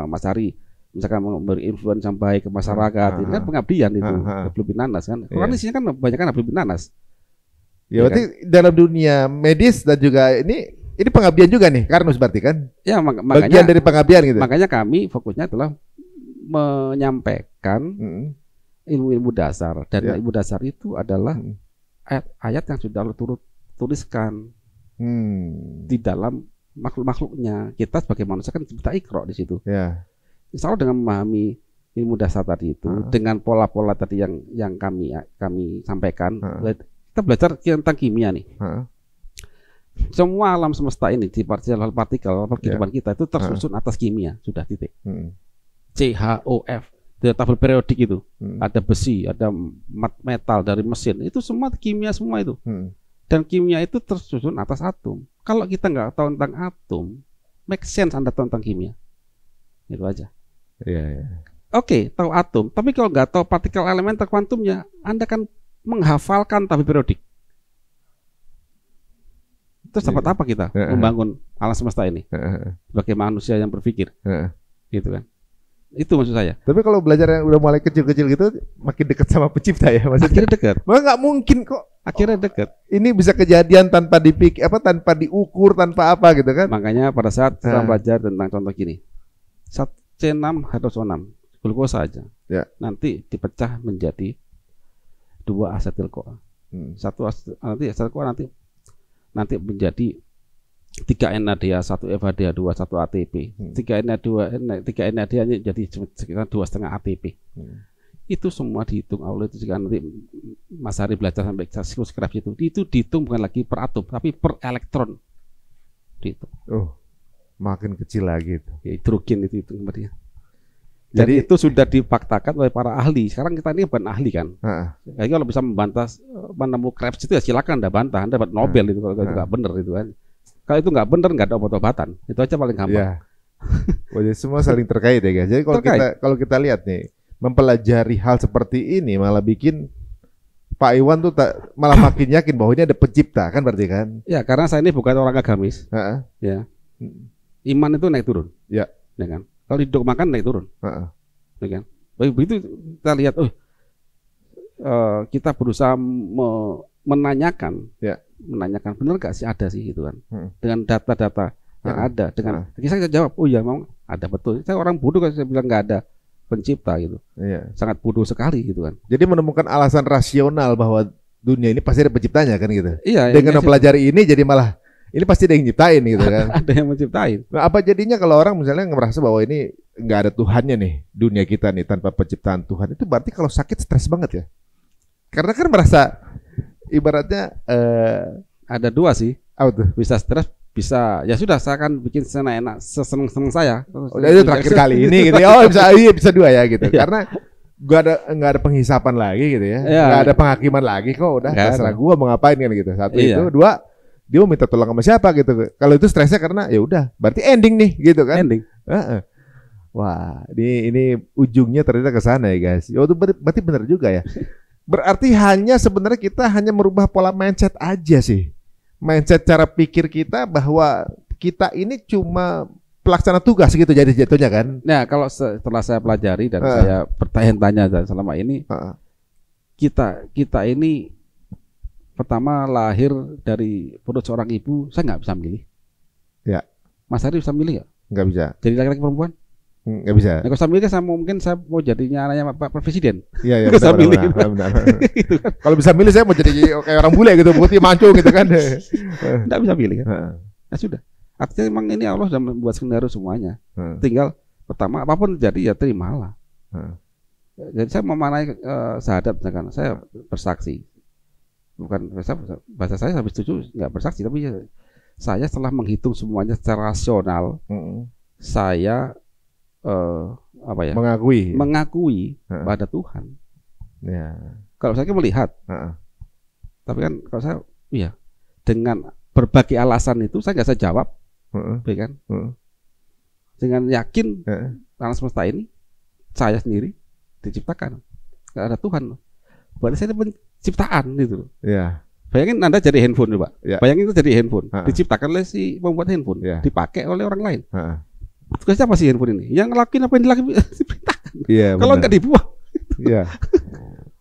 Mas Ari? Misalkan memberi influence sampai ke masyarakat, ini kan pengabdian itu. Hablum nanas kan. Karena di sini kan banyak kan hablum nanas. Ya berarti dalam dunia medis dan juga ini pengabdian juga nih, Karnus berarti kan? Ya makanya bagian dari pengabdian gitu. Makanya kami fokusnya adalah menyampaikan ilmu-ilmu dasar, dan ilmu dasar itu adalah ayat-ayat yang sudah Allah tuliskan di dalam makhluk-makhluknya. Kita sebagai manusia kan kita ikro di situ. Insya Allah dengan memahami ilmu dasar tadi itu, dengan pola-pola tadi yang kami sampaikan, kita belajar tentang kimia nih. Semua alam semesta ini di partikel kehidupan kita itu tersusun atas kimia, sudah titik. CHOF, dari tabel periodik itu. Ada besi, ada metal dari mesin, itu semua kimia semua itu. Dan kimia itu tersusun atas atom. Kalau kita nggak tahu tentang atom, make sense Anda tahu tentang kimia. Itu aja. Oke, tahu atom, tapi kalau nggak tahu partikel elementer kuantumnya, Anda kan menghafalkan tabel periodik. Terus dapat apa kita membangun alam semesta ini sebagai manusia yang berpikir, gitu kan? Itu maksud saya. Tapi kalau belajar yang udah mulai kecil-kecil gitu, makin dekat sama pencipta ya, maksudnya. Akhirnya dekat. Malah nggak mungkin kok. Akhirnya dekat. Ini bisa kejadian tanpa tanpa diukur, tanpa apa gitu kan? Makanya pada saat kita belajar tentang contoh gini, C6H2O6 glukosa aja, nanti dipecah menjadi 2 asetil-CoA. Satu nanti asetil-CoA nanti menjadi 3 NADH, 1 FADH2, 1 ATP. 3 NADH jadi sekitar 2,5 ATP. Itu semua dihitung Allah itu jika nanti Mas Hari belajar sampai sikluskraf itu dihitung bukan lagi per atom tapi per elektron. Dihitung. Makin kecil lagi itu. Ya, hidrogen itu kemudian. Jadi itu sudah difaktakan oleh para ahli. Sekarang kita ini bukan ahli kan. Jadi kalau bisa membantah menemukan Krebs itu ya silakan Anda bantah, Anda dapat Nobel itu kalau itu nggak benar itu kan. Kalau itu nggak benar nggak ada obat-obatan. Itu aja paling gampang. Jadi semua saling terkait ya guys. Jadi kalau kita lihat nih, mempelajari hal seperti ini malah bikin Pak Iwan tuh malah makin yakin bahwa ini ada pencipta kan berarti kan? Ya karena saya ini bukan orang agamis. Ya. Iman itu naik turun. Ya kan. Kalau didogmakan naik turun. Ya kan. Begitu kita lihat, kita berusaha menanyakan, menanyakan benar gak sih ada sih gitu kan, dengan data-data yang ada, dengan saya jawab, oh ya memang ada betul. Saya orang bodoh kalau saya bilang nggak ada pencipta gitu, sangat bodoh sekali gitu kan. Jadi menemukan alasan rasional bahwa dunia ini pasti ada penciptanya kan gitu. Iya. Dengan mempelajari ini jadi malah ini pasti ada yang nyiptain gitu kan. Ada yang menciptain. Nah, apa jadinya kalau orang misalnya merasa bahwa ini nggak ada Tuhannya nih, dunia kita nih tanpa penciptaan Tuhan, itu berarti kalau sakit stres banget ya? Karena kan merasa ibaratnya ada 2 sih. Bisa stres, bisa ya sudah saya akan bikin senang-enak, seseneng-seneng saya. Itu terakhir kali ini gitu. Bisa 2 ya gitu. Karena nggak ada penghisapan lagi gitu ya. Nggak ada penghakiman lagi kok, udah terserah gua mau ngapain kan gitu. 1 itu, 2 dia mau minta tolong sama siapa gitu. Kalau itu stresnya karena ya udah berarti ending nih gitu kan. Ending. Wah, ini ujungnya ternyata ke sana ya guys. Itu berarti benar juga ya. Berarti sebenarnya kita hanya merubah pola mindset aja sih. Mindset cara pikir kita bahwa kita ini cuma pelaksana tugas gitu jadi jatuhnya kan. Nah, kalau setelah saya pelajari dan saya bertanya-tanya selama ini, kita ini pertama lahir dari perut seorang ibu, saya nggak bisa milih. Ya. Mas Hari bisa milih nggak? Nggak bisa. Jadi laki-laki perempuan? Nggak bisa. Nah, kalau saya milih, mungkin saya mau jadinya anaknya Pak Presiden. Iya. Bisa milih. Gitu kan. Kalau bisa milih saya mau jadi kayak orang bule gitu, putih mancung gitu kan. Nggak bisa milih kan? Nah sudah. Artinya memang ini Allah sudah membuat skenario semuanya. Tinggal pertama apapun terjadi ya terimalah. Jadi saya memanai syahadat misalkan, saya bersaksi. Bukan bahasa saya habis setuju nggak bersaksi, tapi saya setelah menghitung semuanya secara rasional, saya mengakui pada Tuhan. Kalau saya melihat, tapi kan kalau saya dengan berbagai alasan itu saya nggak saya jawab, kan? Dengan yakin alam semesta ini saya sendiri diciptakan, nggak ada Tuhan. Berarti saya penciptaan gitu. Bayangin Anda jadi handphone coba. Bayangin itu jadi handphone, diciptakan oleh si pembuat handphone, dipakai oleh orang lain. Tugasnya apa sih handphone ini? Yang ngelakuin apa yang diperintahkan. Kalau nggak dibuang.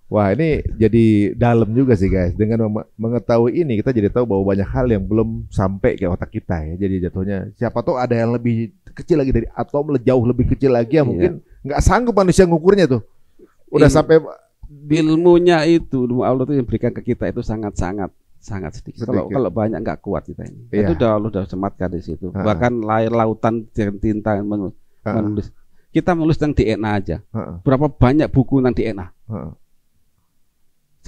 Wah, ini jadi dalam juga sih guys. Dengan mengetahui ini kita jadi tahu bahwa banyak hal yang belum sampai ke otak kita ya. Jadi jatuhnya siapa tahu ada yang lebih kecil lagi dari atom, jauh lebih kecil lagi yang mungkin nggak sanggup manusia ngukurnya tuh. Udah sampai ilmunya itu, ilmu Allah itu yang berikan ke kita itu sangat sedikit. Kalau banyak nggak kuat kita ini. Itu udah sematkan di situ. Bahkan air lautan dan tinta menulis. Kita menulis tentang DNA aja. Berapa banyak buku tentang DNA?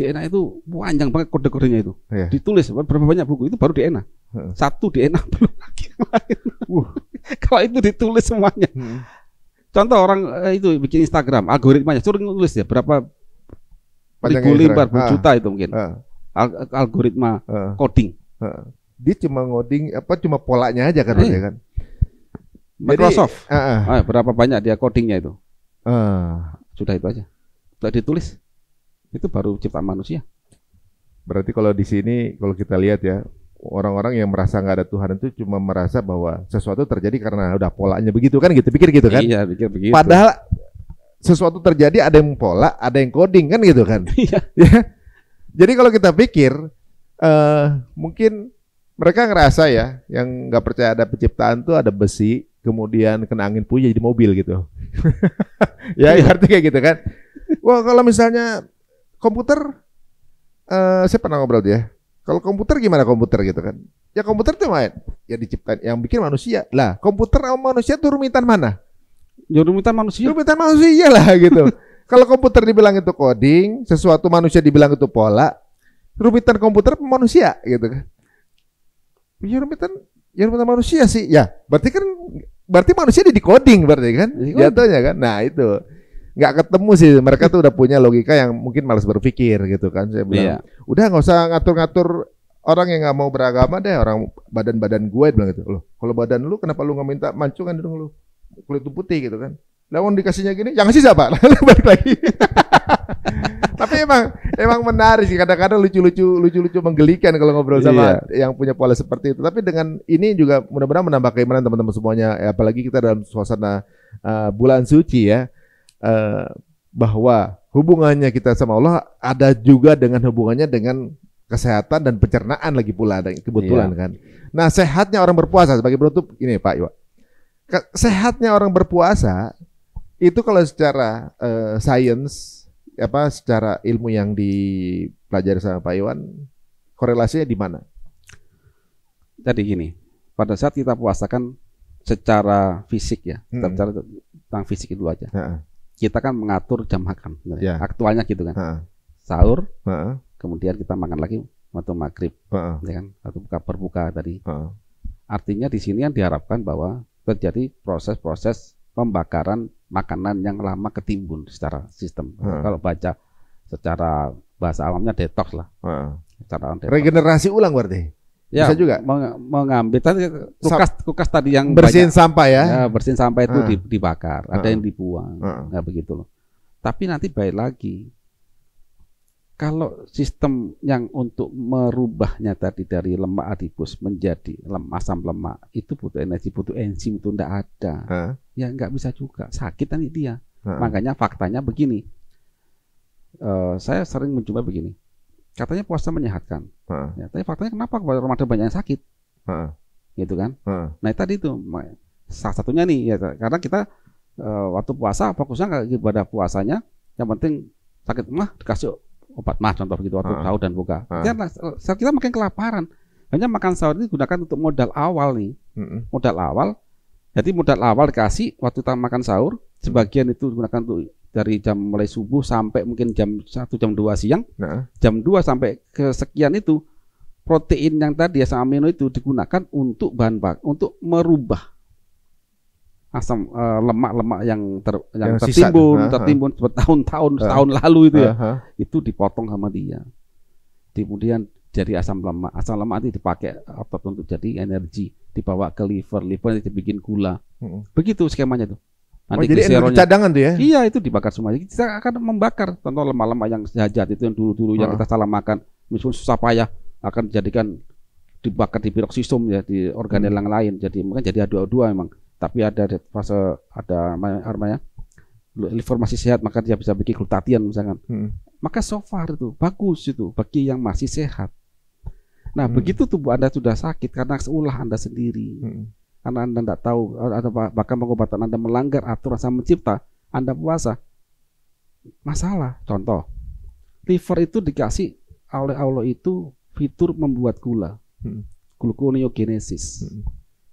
DNA itu panjang banget kode-kodenya itu. Ditulis berapa banyak buku itu baru DNA. Satu DNA belum lagi yang lain. Kalau itu ditulis semuanya. Contoh orang itu bikin Instagram, algoritmanya suruh nulis ya berapa ribu lembar, juta itu mungkin. Algoritma coding. Dia cuma ngoding cuma polanya aja kan kan. Microsoft. Berapa banyak dia codingnya itu? Sudah itu aja. Sudah ditulis. Itu baru ciptaan manusia. Berarti kalau di sini kalau kita lihat ya, orang-orang yang merasa nggak ada Tuhan itu cuma merasa bahwa sesuatu terjadi karena udah polanya begitu kan gitu, pikir gitu kan? Iya, pikir begitu. Padahal sesuatu terjadi ada yang pola, ada yang coding kan gitu kan? Iya. Jadi kalau kita pikir mungkin mereka ngerasa ya, yang nggak percaya ada penciptaan tuh ada besi, kemudian kena angin puyuh jadi mobil gitu. Ya, artinya kayak gitu kan? Wah, kalau misalnya komputer, saya pernah ngobrol dia. Kalau komputer gimana komputer gitu kan? Ya komputer tuh ya diciptain, yang bikin manusia. Lah komputer sama manusia tuh rumitan mana? Ya rumitan manusia. Rumitan manusia lah gitu. Kalau komputer dibilang itu coding, sesuatu manusia dibilang itu pola, rumitan komputer manusia gitu kan? Ya rumitan manusia sih. Ya berarti manusia di coding berarti kan? Jatuhnya kan? Nah itu. Nggak ketemu sih, mereka tuh udah punya logika yang mungkin malas berpikir gitu kan. Saya bilang, udah nggak usah ngatur-ngatur orang yang nggak mau beragama deh, orang badan-badan gue bilang gitu. Loh, kalau badan lu kenapa lu nggak minta mancungan dong lu, kulit lu putih gitu kan? Lawan dikasihnya gini, yang ngasih siapa? Balik lagi. Tapi emang menarik sih, kadang-kadang lucu-lucu menggelikan kalau ngobrol sama yang punya pola seperti itu. Tapi dengan ini juga mudah-mudahan menambah keimanan teman-teman semuanya, apalagi kita dalam suasana bulan suci ya. Bahwa hubungannya kita sama Allah ada juga dengan hubungannya dengan kesehatan dan pencernaan lagi pula, ada kebetulan kan. Nah, sehatnya orang berpuasa sebagai penutup ini Pak Iwa. Sehatnya orang berpuasa itu kalau secara sains secara ilmu yang dipelajari sama Pak Iwan, korelasinya di mana? Jadi gini, pada saat kita puasa kan secara fisik ya, kita bicara tentang fisik dulu aja. Kita kan mengatur jam makan, aktualnya gitu kan. Sahur, kemudian kita makan lagi waktu maghrib, ya kan, atau berbuka tadi. Artinya di sini yang diharapkan bahwa terjadi proses-proses pembakaran makanan yang lama ketimbun secara sistem. Kalau baca secara bahasa awamnya detox lah. Detox. Regenerasi ulang berarti. Ya, bisa juga mengambil tadi kulkas tadi yang bersihin sampah ya. Bersihin sampah itu dibakar, ada yang dibuang, nggak begitu loh. Tapi nanti baik lagi, kalau sistem yang untuk merubahnya tadi dari lemak adipus menjadi asam lemak itu butuh energi, butuh enzim, itu nggak ada, ya nggak bisa juga, sakit nanti dia. Makanya faktanya begini, saya sering mencoba begini. Katanya puasa menyehatkan, ya, tapi faktanya kenapa kepada Ramadan banyak yang sakit, gitu kan? Nah tadi itu salah satunya nih, ya, karena kita waktu puasa fokusnya nggak pada puasanya, yang penting sakit dikasih obat contoh begitu waktu sahur dan buka. Kita makin kelaparan, hanya makan sahur ini digunakan untuk modal awal nih, modal awal. Jadi modal awal dikasih waktu kita makan sahur, sebagian itu digunakan untuk dari jam mulai subuh sampai mungkin jam 1 jam 2 siang. Jam 2 sampai ke sekian itu protein yang tadi asam amino itu digunakan untuk bahan baku untuk merubah asam lemak-lemak yang tertimbun bertahun-tahun setahun lalu itu ya. Itu dipotong sama dia. Kemudian jadi asam lemak itu dipakai otot untuk jadi energi, dibawa ke liver itu dibikin gula. Begitu skemanya tuh. Nanti jadi energi cadangan tuh ya? Iya, itu dibakar semuanya. Kita akan membakar contoh lemak-lemak yang sejahat itu yang dulu-dulu yang kita salah makan, misalnya susah payah akan dijadikan dibakar di peroksisum ya, di organel yang lain. Jadi mungkin jadi adu-adu memang. Tapi ada fase namanya liver masih sehat, maka dia bisa bikin glutathione misalkan. Maka so far itu bagus itu bagi yang masih sehat. Nah, begitu tubuh Anda sudah sakit karena ulah Anda sendiri. Karena Anda tidak tahu, atau bahkan pengobatan Anda melanggar aturan Sang Pencipta, Anda puasa, masalah. Contoh, liver itu dikasih oleh Allah itu fitur membuat gula, gluconeogenesis.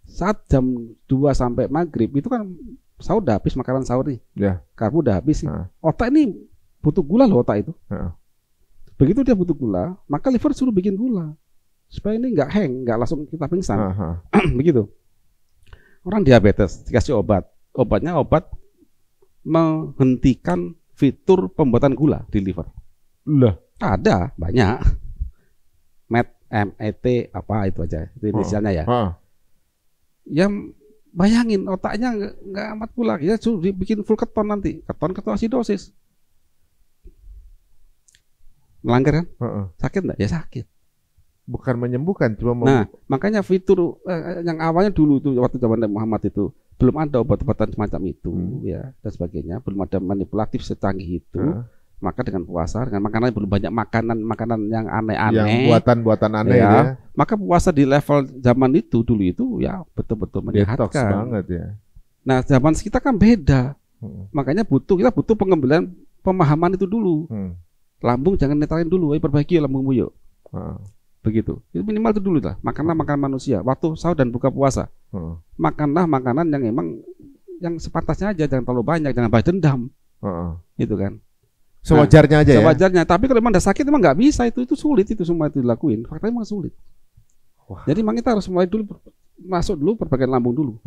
Saat jam 2 sampai maghrib itu kan sahur udah habis, makanan sahur nih, karbo udah habis nih. Otak ini butuh gula loh, otak itu. Begitu dia butuh gula, maka liver suruh bikin gula supaya ini nggak hang, nggak langsung kita pingsan. Begitu. Orang diabetes dikasih obat, obatnya obat menghentikan fitur pembuatan gula di liver. Lah, ada banyak. MET apa itu aja, itu inisialnya ya. Yang bayangin otaknya nggak amat gula, ya suruh dibikin full keton nanti, ketoasidosis. Melanggar kan? Sakit nggak? Ya sakit. Bukan menyembuhkan, cuma Nah, makanya fitur yang awalnya dulu tuh waktu zaman Muhammad itu belum ada obat-obatan semacam itu, ya dan sebagainya, belum ada manipulatif secanggih itu. Maka dengan puasa, dengan makanan belum banyak makanan yang aneh-aneh, yang buatan-buatan aneh ya, ya. Maka puasa di level zaman itu dulu itu ya betul-betul menyehatkan. Detox banget ya. Nah, zaman kita kan beda. Makanya kita butuh pengembangan pemahaman itu dulu. Lambung jangan netralin dulu, perbaiki lambungmu yuk. Begitu. Itu minimal itu dulu lah. Makanlah makanan manusia. Waktu sahur dan buka puasa. Makanlah makanan yang emang yang sepantasnya aja, jangan terlalu banyak, jangan balas dendam. Gitu kan. Sewajarnya aja ya. Sewajarnya. Tapi kalau memang udah sakit emang nggak bisa, itu sulit, itu semua itu dilakuin. Faktanya emang sulit. Jadi memang kita harus mulai dulu masuk dulu perbaikan lambung dulu.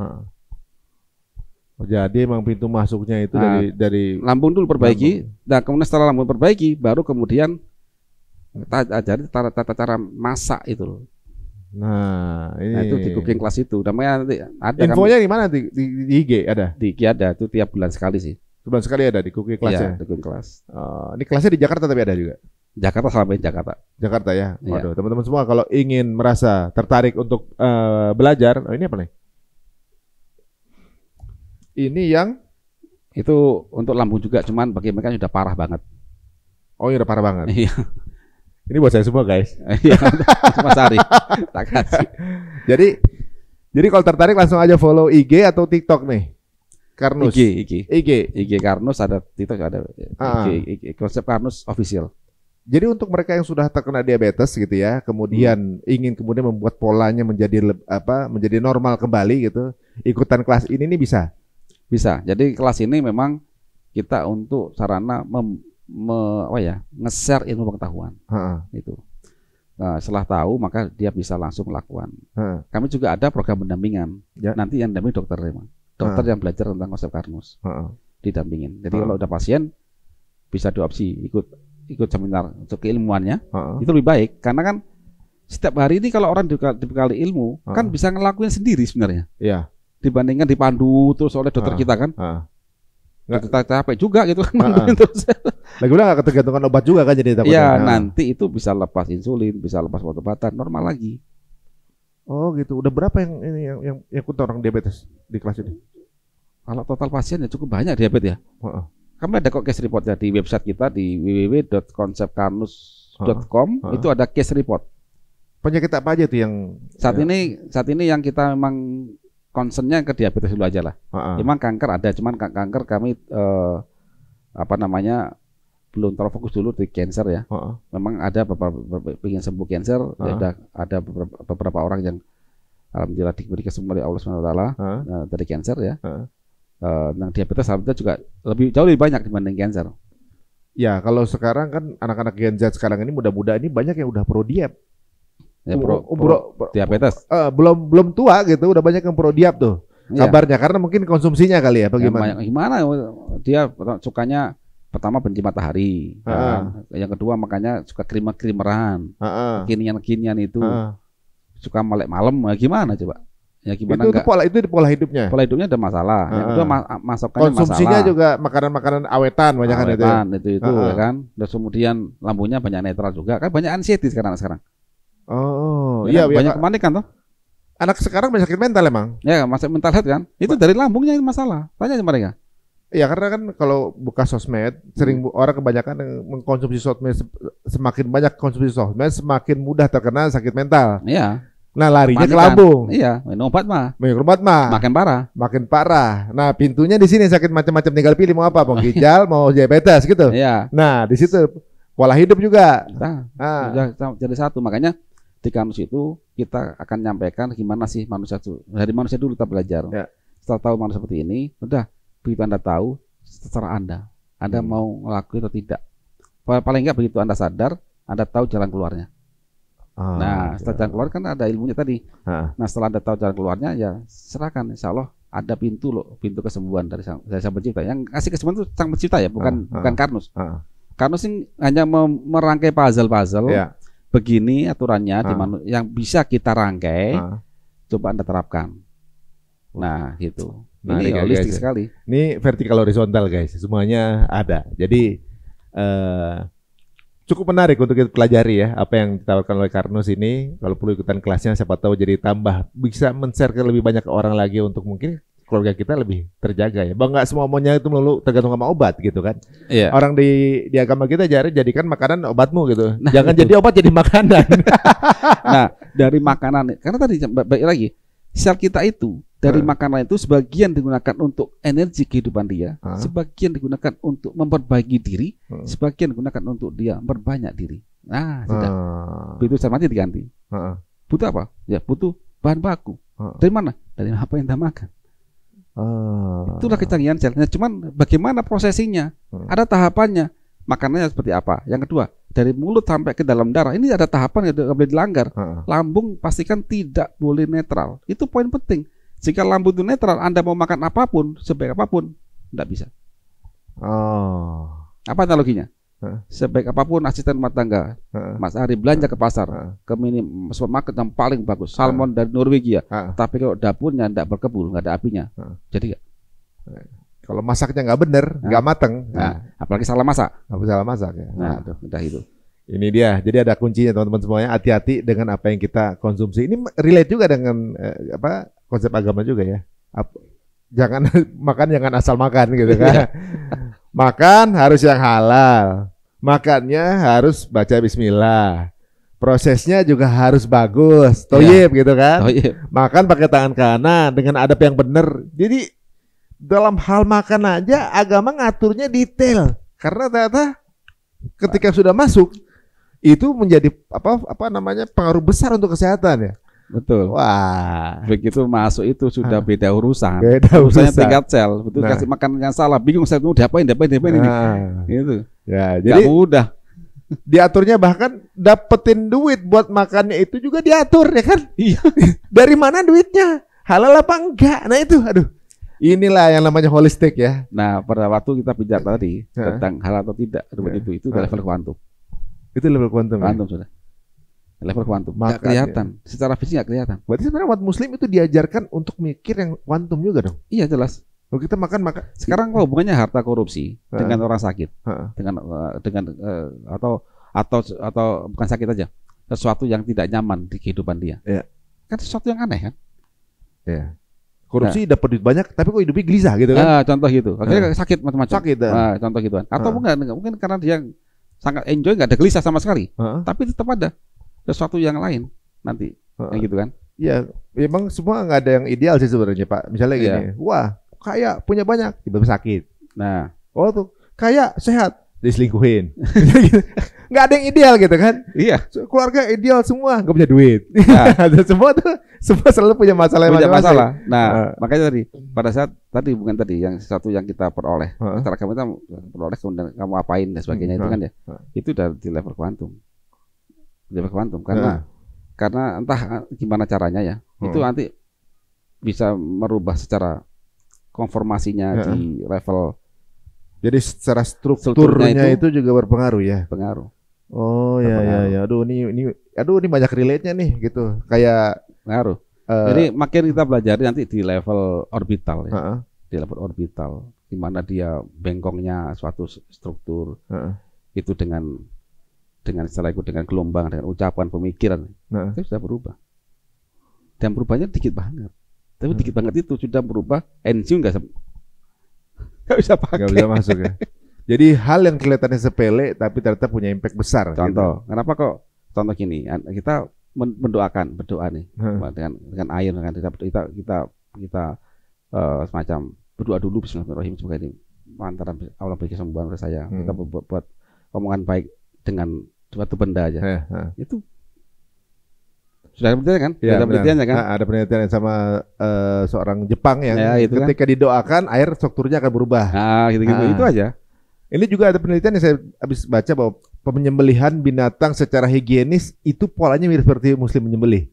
Jadi emang pintu masuknya itu dari lambung dulu perbaiki. Dan kemudian setelah lambung perbaiki, baru kemudian kita ajari tata cara masak itu loh. Nah, ini itu di cooking class itu. Namanya ada. Infonya di mana di IG ada? Di IG ada, itu tiap bulan sekali sih. Sebulan sekali ada di cooking class ya? Di cooking class. Ini kelasnya di Jakarta tapi ada juga? Jakarta, sampai Jakarta. Jakarta ya? Waduh, teman-teman semua kalau ingin merasa tertarik untuk belajar, ini apa nih? Ini yang itu untuk lambung juga, cuman bagi mereka sudah parah banget. Oh, ini udah parah banget. Iya. Ini buat saya semua, guys. Iya, Mas Ari. Tak kasih. Jadi kalau tertarik langsung aja follow IG atau TikTok nih. Karnus. IG Karnus, ada TikTok, ada IG konsep Karnus official. Jadi untuk mereka yang sudah terkena diabetes gitu ya, kemudian ingin kemudian membuat polanya menjadi normal kembali gitu, ikutan kelas ini nih bisa. Bisa. Jadi kelas ini memang kita untuk sarana nge-share ilmu pengetahuan. Itu. Nah, setelah tahu maka dia bisa langsung melakukan. Kami juga ada program pendampingan. Ya. Nanti yang dampingi dokter memang. Dokter yang belajar tentang konsep Karnus. Didampingin. Jadi kalau udah pasien bisa diopsi ikut seminar untuk keilmuannya. Itu lebih baik karena kan setiap hari ini kalau orang dibekali ilmu kan bisa ngelakuin sendiri sebenarnya. Iya. Dibandingkan dipandu terus oleh dokter kita kan. Kita capek juga gitu kan. Lagi pula nggak ketergantungan obat juga kan jadi takutnya. Iya, nanti itu bisa lepas insulin, bisa lepas obat-obatan normal lagi. Oh gitu. Udah berapa yang ikut orang diabetes di kelas ini? Kalau total pasien ya cukup banyak diabetes ya. Kami ada kok case report ya di website kita di www.konsepkarnus.com. Itu ada case report. Penyakit apa aja tuh yang saat ini yang kita memang concernnya ke diabetes dulu aja lah. Memang kanker ada, cuman kanker kami belum terlalu fokus dulu di cancer ya. Memang ada beberapa ingin sembuh cancer, ya ada beberapa orang yang alhamdulillah diberi kesembuhan oleh Allah SWT dari cancer ya. Yang diabetes alhamdulillah juga jauh lebih banyak dibanding cancer. Ya kalau sekarang kan anak-anak Gen Z sekarang ini muda-muda ini banyak yang udah pro diab. Ya, diabetes. Belum tua gitu, udah banyak yang pro diab tuh. Kabarnya karena mungkin konsumsinya kali ya, bagaimana? Gimana dia sukanya pertama benci matahari, kan? Yang kedua makanya suka kerimer-kerimeran, kinian-kinian itu, suka melek malam, gimana coba? Ya gimana itu pola hidupnya. Pola hidupnya ada masalah. Yang kedua masakannya konsumsinya masalah. juga makanan-makanan awetan banyak kan itu. Ya kan. Terus kemudian lambungnya banyak netral juga. Kan banyak anxiety sekarang. Oh, iya banyak kepanikan toh. Anak sekarang banyak sakit mental emang. Ya, masalah mental health kan. Itu dari lambungnya itu masalah. Tanya mereka. Iya, karena kan kalau buka sosmed, sering orang kebanyakan yang mengkonsumsi sosmed, semakin banyak konsumsi sosmed, semakin mudah terkena sakit mental. Iya. Nah, larinya ke lambung. Iya, minum obat mah. Makin parah. Nah, pintunya di sini sakit macam-macam, tinggal pilih mau apa, mau ginjal, mau diabetes gitu. Iya. Nah, di situ pola hidup juga. Jadi satu, makanya di Karnus itu kita akan nyampaikan gimana sih manusia itu. Dari manusia dulu kita belajar. Ya. Setelah tahu manusia seperti ini, udah begitu Anda tahu, secara Anda mau ngelakuin atau tidak. Paling enggak begitu Anda sadar, Anda tahu jalan keluarnya. Nah, setelah jalan keluar kan ada ilmunya tadi. Nah, setelah Anda tahu jalan keluarnya, ya serahkan. Insya Allah ada pintu loh, pintu kesembuhan dari Sang Pencipta. Yang kasih kesembuhan itu Sang Pencipta ya, bukan Karnus. Karnus ini hanya merangkai puzzle. Begini aturannya yang bisa kita rangkai. Coba Anda terapkan. Nah, gitu. Ini holistik sekali. Ini vertikal horizontal guys, semuanya ada. Jadi cukup menarik untuk kita pelajari ya apa yang ditawarkan oleh Karnus ini. Kalau perlu ikutan kelasnya, siapa tahu jadi tambah bisa men-share ke lebih banyak orang lagi untuk mungkin keluarga kita lebih terjaga ya. Bang, nggak semua maunya itu melulu tergantung sama obat gitu kan. Iya. Orang di agama kita jadikan makanan obatmu gitu. Jangan jadi obat, jadi makanan. Nah, dari makanan, karena tadi baik lagi, sel kita itu dari makanan itu sebagian digunakan untuk energi kehidupan dia, sebagian digunakan untuk memperbaiki diri, sebagian digunakan untuk dia memperbanyak diri. Nah, sudah. Begitu saya mati diganti. Butuh apa? Ya butuh bahan baku. Dari mana? Dari apa yang kita makan. Itulah kecanggihan sel. Nah, cuman bagaimana prosesinya? Ada tahapannya. Makanannya seperti apa? Yang kedua, dari mulut sampai ke dalam darah. Ini ada tahapan yang tidak boleh dilanggar. Lambung pastikan tidak boleh netral. Itu poin penting. Jika lambung itu netral, Anda mau makan apapun, sebaik apapun, tidak bisa. Apa analoginya? Sebaik apapun asisten rumah tangga, Mas Ari belanja ke pasar, ke mini supermarket yang paling bagus, salmon dari Norwegia, tapi kalau dapurnya tidak berkebul, nggak ada apinya, jadi nggak. Kalau masaknya nggak bener, nggak mateng, apalagi salah masak. Salah masak ya. Nah, udah itu. Ini dia, jadi ada kuncinya teman-teman semuanya. Hati-hati dengan apa yang kita konsumsi. Ini relate juga dengan konsep agama juga ya. Jangan makan, jangan asal makan gitu kan. Makan harus yang halal. Makannya harus baca bismillah. Prosesnya juga harus bagus, toyib gitu kan. Makan pakai tangan kanan dengan adab yang benar. Jadi dalam hal makan aja agama ngaturnya detail. Karena ternyata ketika sudah masuk itu menjadi pengaruh besar untuk kesehatan ya. Betul. Wah, begitu masuk itu sudah beda urusan. Urusannya tingkat sel. Betul, kasih makan yang salah, bingung saya mau diapain ini. Gitu. Ya, jadi gak mudah. Diaturnya bahkan dapetin duit buat makannya itu juga diatur ya kan? Iya. Dari mana duitnya? Halal apa enggak? Nah itu, aduh. Inilah yang namanya holistik ya. Nah, pada waktu kita bicara tadi tentang halal atau tidak, itu level kuantum. Itu level kuantum. Kuantum sudah. Level kuantum. Nggak kelihatan. Secara fisik nggak kelihatan. Berarti sebenarnya umat muslim itu diajarkan untuk mikir yang kuantum juga dong. Iya jelas. Kalau kita makan. Sekarang kalau hubungannya harta korupsi dengan orang sakit, dengan atau bukan sakit aja, sesuatu yang tidak nyaman di kehidupan dia. Ya. Kan sesuatu yang aneh kan? Ya. Korupsi dapat duit banyak, tapi kok hidupnya gelisah gitu kan? Contoh gitu. Akhirnya sakit macam-macam. Sakit. Contoh gituan. Atau mungkin karena dia sangat enjoy, nggak ada gelisah sama sekali. Tapi tetap ada sesuatu yang lain nanti, gitu kan? Ya, memang semua nggak ada yang ideal sih sebenarnya Pak. Misalnya gini, wah kaya punya banyak, tiba-tiba sakit. Nah, tuh kaya sehat, diselingkuhin. Nggak ada yang ideal gitu kan? Iya. Keluarga ideal semua, nggak punya duit. Semua selalu punya masalah. Nah, makanya tadi pada saat tadi bukan tadi yang sesuatu yang kita peroleh, secara kamu kita peroleh kemudian kamu apain dan sebagainya itu kan ya, itu dari di level kuantum. Karena entah gimana caranya ya, itu nanti bisa merubah secara konformasinya di level. Jadi secara strukturnya itu juga berpengaruh ya. Pengaruh. Oh ya. Aduh ini banyak relate-nya nih gitu. Kayak pengaruh. Jadi makin kita belajar nanti di level orbital ya. Di level orbital di mana dia bengkongnya suatu struktur. Itu dengan setelah itu dengan gelombang, dengan ucapan, pemikiran, itu sudah berubah. Dan berubahnya dikit banget. Tapi dikit banget itu sudah berubah, enzim nggak bisa pakai. Nggak bisa masuk ya. Jadi hal yang kelihatannya sepele tapi ternyata punya impact besar. Contoh, gitu. Kenapa kok? Contoh gini, kita berdoa nih dengan air, kita semacam berdoa dulu Bismillahirrahmanirrahim semoga ini antara Allah beri kesembuhan kepada saya. Kita buat omongan baik dengan suatu benda aja. Itu sudah ada penelitian kan? Ya, ada penelitiannya kan? Ada penelitian sama seorang Jepang yang ketika kan? Didoakan air strukturnya akan berubah. Gitu. Itu aja. Ini juga ada penelitian yang saya habis baca bahwa penyembelihan binatang secara higienis itu polanya mirip seperti muslim menyembelih.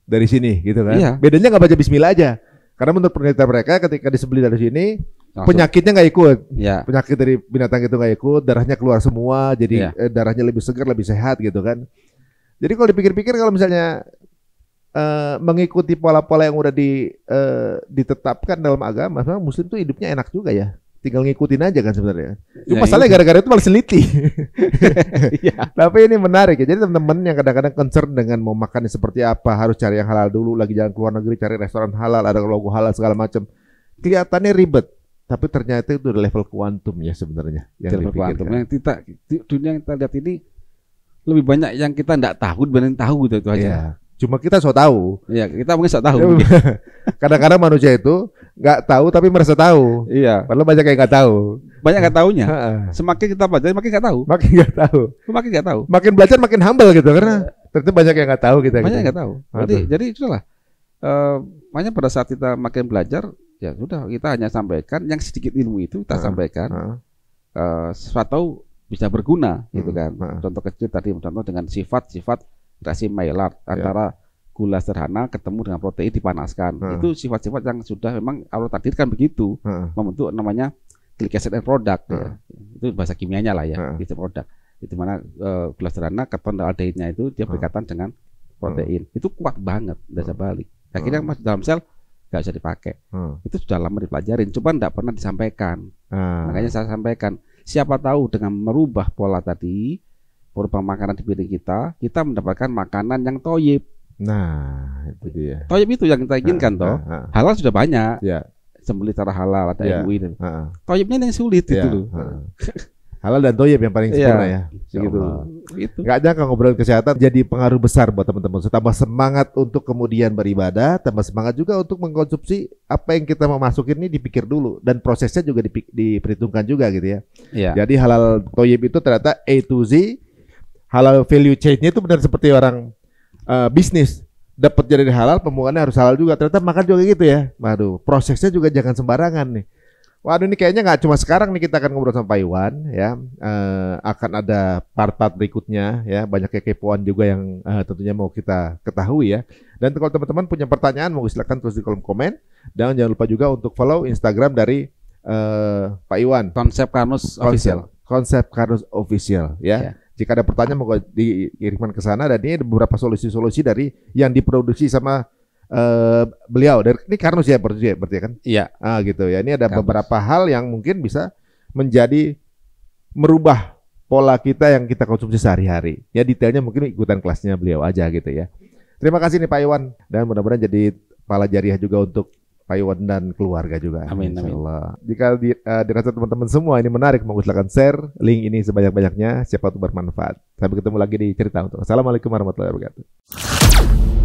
Dari sini gitu kan. Iya. Bedanya nggak baca bismillah aja. Karena menurut penelitian mereka ketika disembelih dari sini langsung penyakitnya nggak ikut. Ya. Penyakit dari binatang itu nggak ikut, darahnya keluar semua, jadi darahnya lebih segar, lebih sehat gitu kan. Jadi kalau dipikir-pikir kalau misalnya mengikuti pola-pola yang udah ditetapkan dalam agama, memang muslim tuh hidupnya enak juga ya. Tinggal ngikutin aja kan sebenarnya. Cuma masalahnya gara-gara itu malah seliti. Tapi ini menarik ya. Jadi teman-teman yang kadang-kadang concern dengan mau makannya seperti apa, harus cari yang halal dulu, lagi jalan ke luar negeri cari restoran halal, ada logo halal segala macam. Kelihatannya ribet, tapi ternyata itu level kuantum ya sebenarnya. Level kuantum yang kita dunia yang kita lihat ini lebih banyak yang kita enggak tahu dibanding tahu gitu itu aja. Ya. Cuma kita sok tahu. Iya, kita mungkin sok tahu. Kadang-kadang manusia itu nggak tahu tapi merasa tahu. Iya. Padahal banyak yang nggak tahu. Banyak nggak tahunya. Semakin kita belajar, makin nggak tahu. Makin nggak tahu. Makin nggak tahu. Makin belajar makin humble gitu karena ternyata banyak yang nggak tahu kita. Banyak yang nggak tahu. Jadi itulah. Makanya pada saat kita makin belajar, ya sudah kita hanya sampaikan yang sedikit ilmu itu kita sampaikan. Sesuatu bisa berguna, gitu kan. Contoh kecil tadi, contoh dengan sifat-sifat reaksi Maillard antara gula sederhana ketemu dengan protein dipanaskan. Itu sifat-sifat yang sudah memang Allah takdirkan begitu, membentuk namanya glycemic acid end product ya. Itu bahasa kimianya lah ya, glycemic product. Itu mana gula sederhana keton aldehyde-nya itu dia berkaitan dengan protein. Itu kuat banget, bisa balik. Akhirnya masuk dalam sel nggak bisa dipakai. Itu sudah lama dipelajarin, coba nggak pernah disampaikan. Makanya saya sampaikan, siapa tahu dengan merubah pola tadi, merubah makanan di piring kita mendapatkan makanan yang toyib. Nah, itu dia. Toyib itu yang kita inginkan toh. Halal sudah banyak. Sembelih cara halal ada MUI. Toyibnya yang sulit itu loh. Halal dan toyib yang paling sempurna ya. Gitu. Gak ada ngobrolin kesehatan jadi pengaruh besar buat teman-teman. Tambah semangat untuk kemudian beribadah, tambah semangat juga untuk mengkonsumsi apa yang kita mau masukin ini dipikir dulu dan prosesnya juga diperhitungkan juga gitu ya. Jadi halal toyib itu ternyata A to Z. Halal value chain-nya itu benar seperti orang bisnis, dapat jadi halal, pembuangannya harus halal juga. Ternyata makan juga gitu ya. Waduh, prosesnya juga jangan sembarangan nih. Waduh, ini kayaknya nggak cuma sekarang nih kita akan ngobrol sama Pak Iwan ya. Akan ada part-part berikutnya ya. Banyak kekepoan juga yang tentunya mau kita ketahui ya. Dan kalau teman-teman punya pertanyaan, mau silakan tulis di kolom komen. Dan jangan lupa juga untuk follow Instagram dari Pak Iwan. Konsep Karnus Official. Konsep Karnus Official ya. Jika ada pertanyaan mau dikirimkan ke sana, dan ini ada beberapa solusi-solusi dari yang diproduksi sama beliau. Ini Karnus ya berarti kan? Iya. Gitu ya. Ini ada beberapa hal yang mungkin bisa menjadi merubah pola kita yang kita konsumsi sehari-hari. Ya detailnya mungkin ikutan kelasnya beliau aja gitu ya. Terima kasih nih Pak Iwan, dan mudah-mudahan jadi pahala jariah juga untuk Pak Iwan dan keluarga juga. Amin. Jika dirasa teman-teman semua ini menarik, mau silakan share link ini sebanyak-banyaknya, siapa tahu bermanfaat. Sampai ketemu lagi di cerita untuk. Assalamualaikum warahmatullahi wabarakatuh.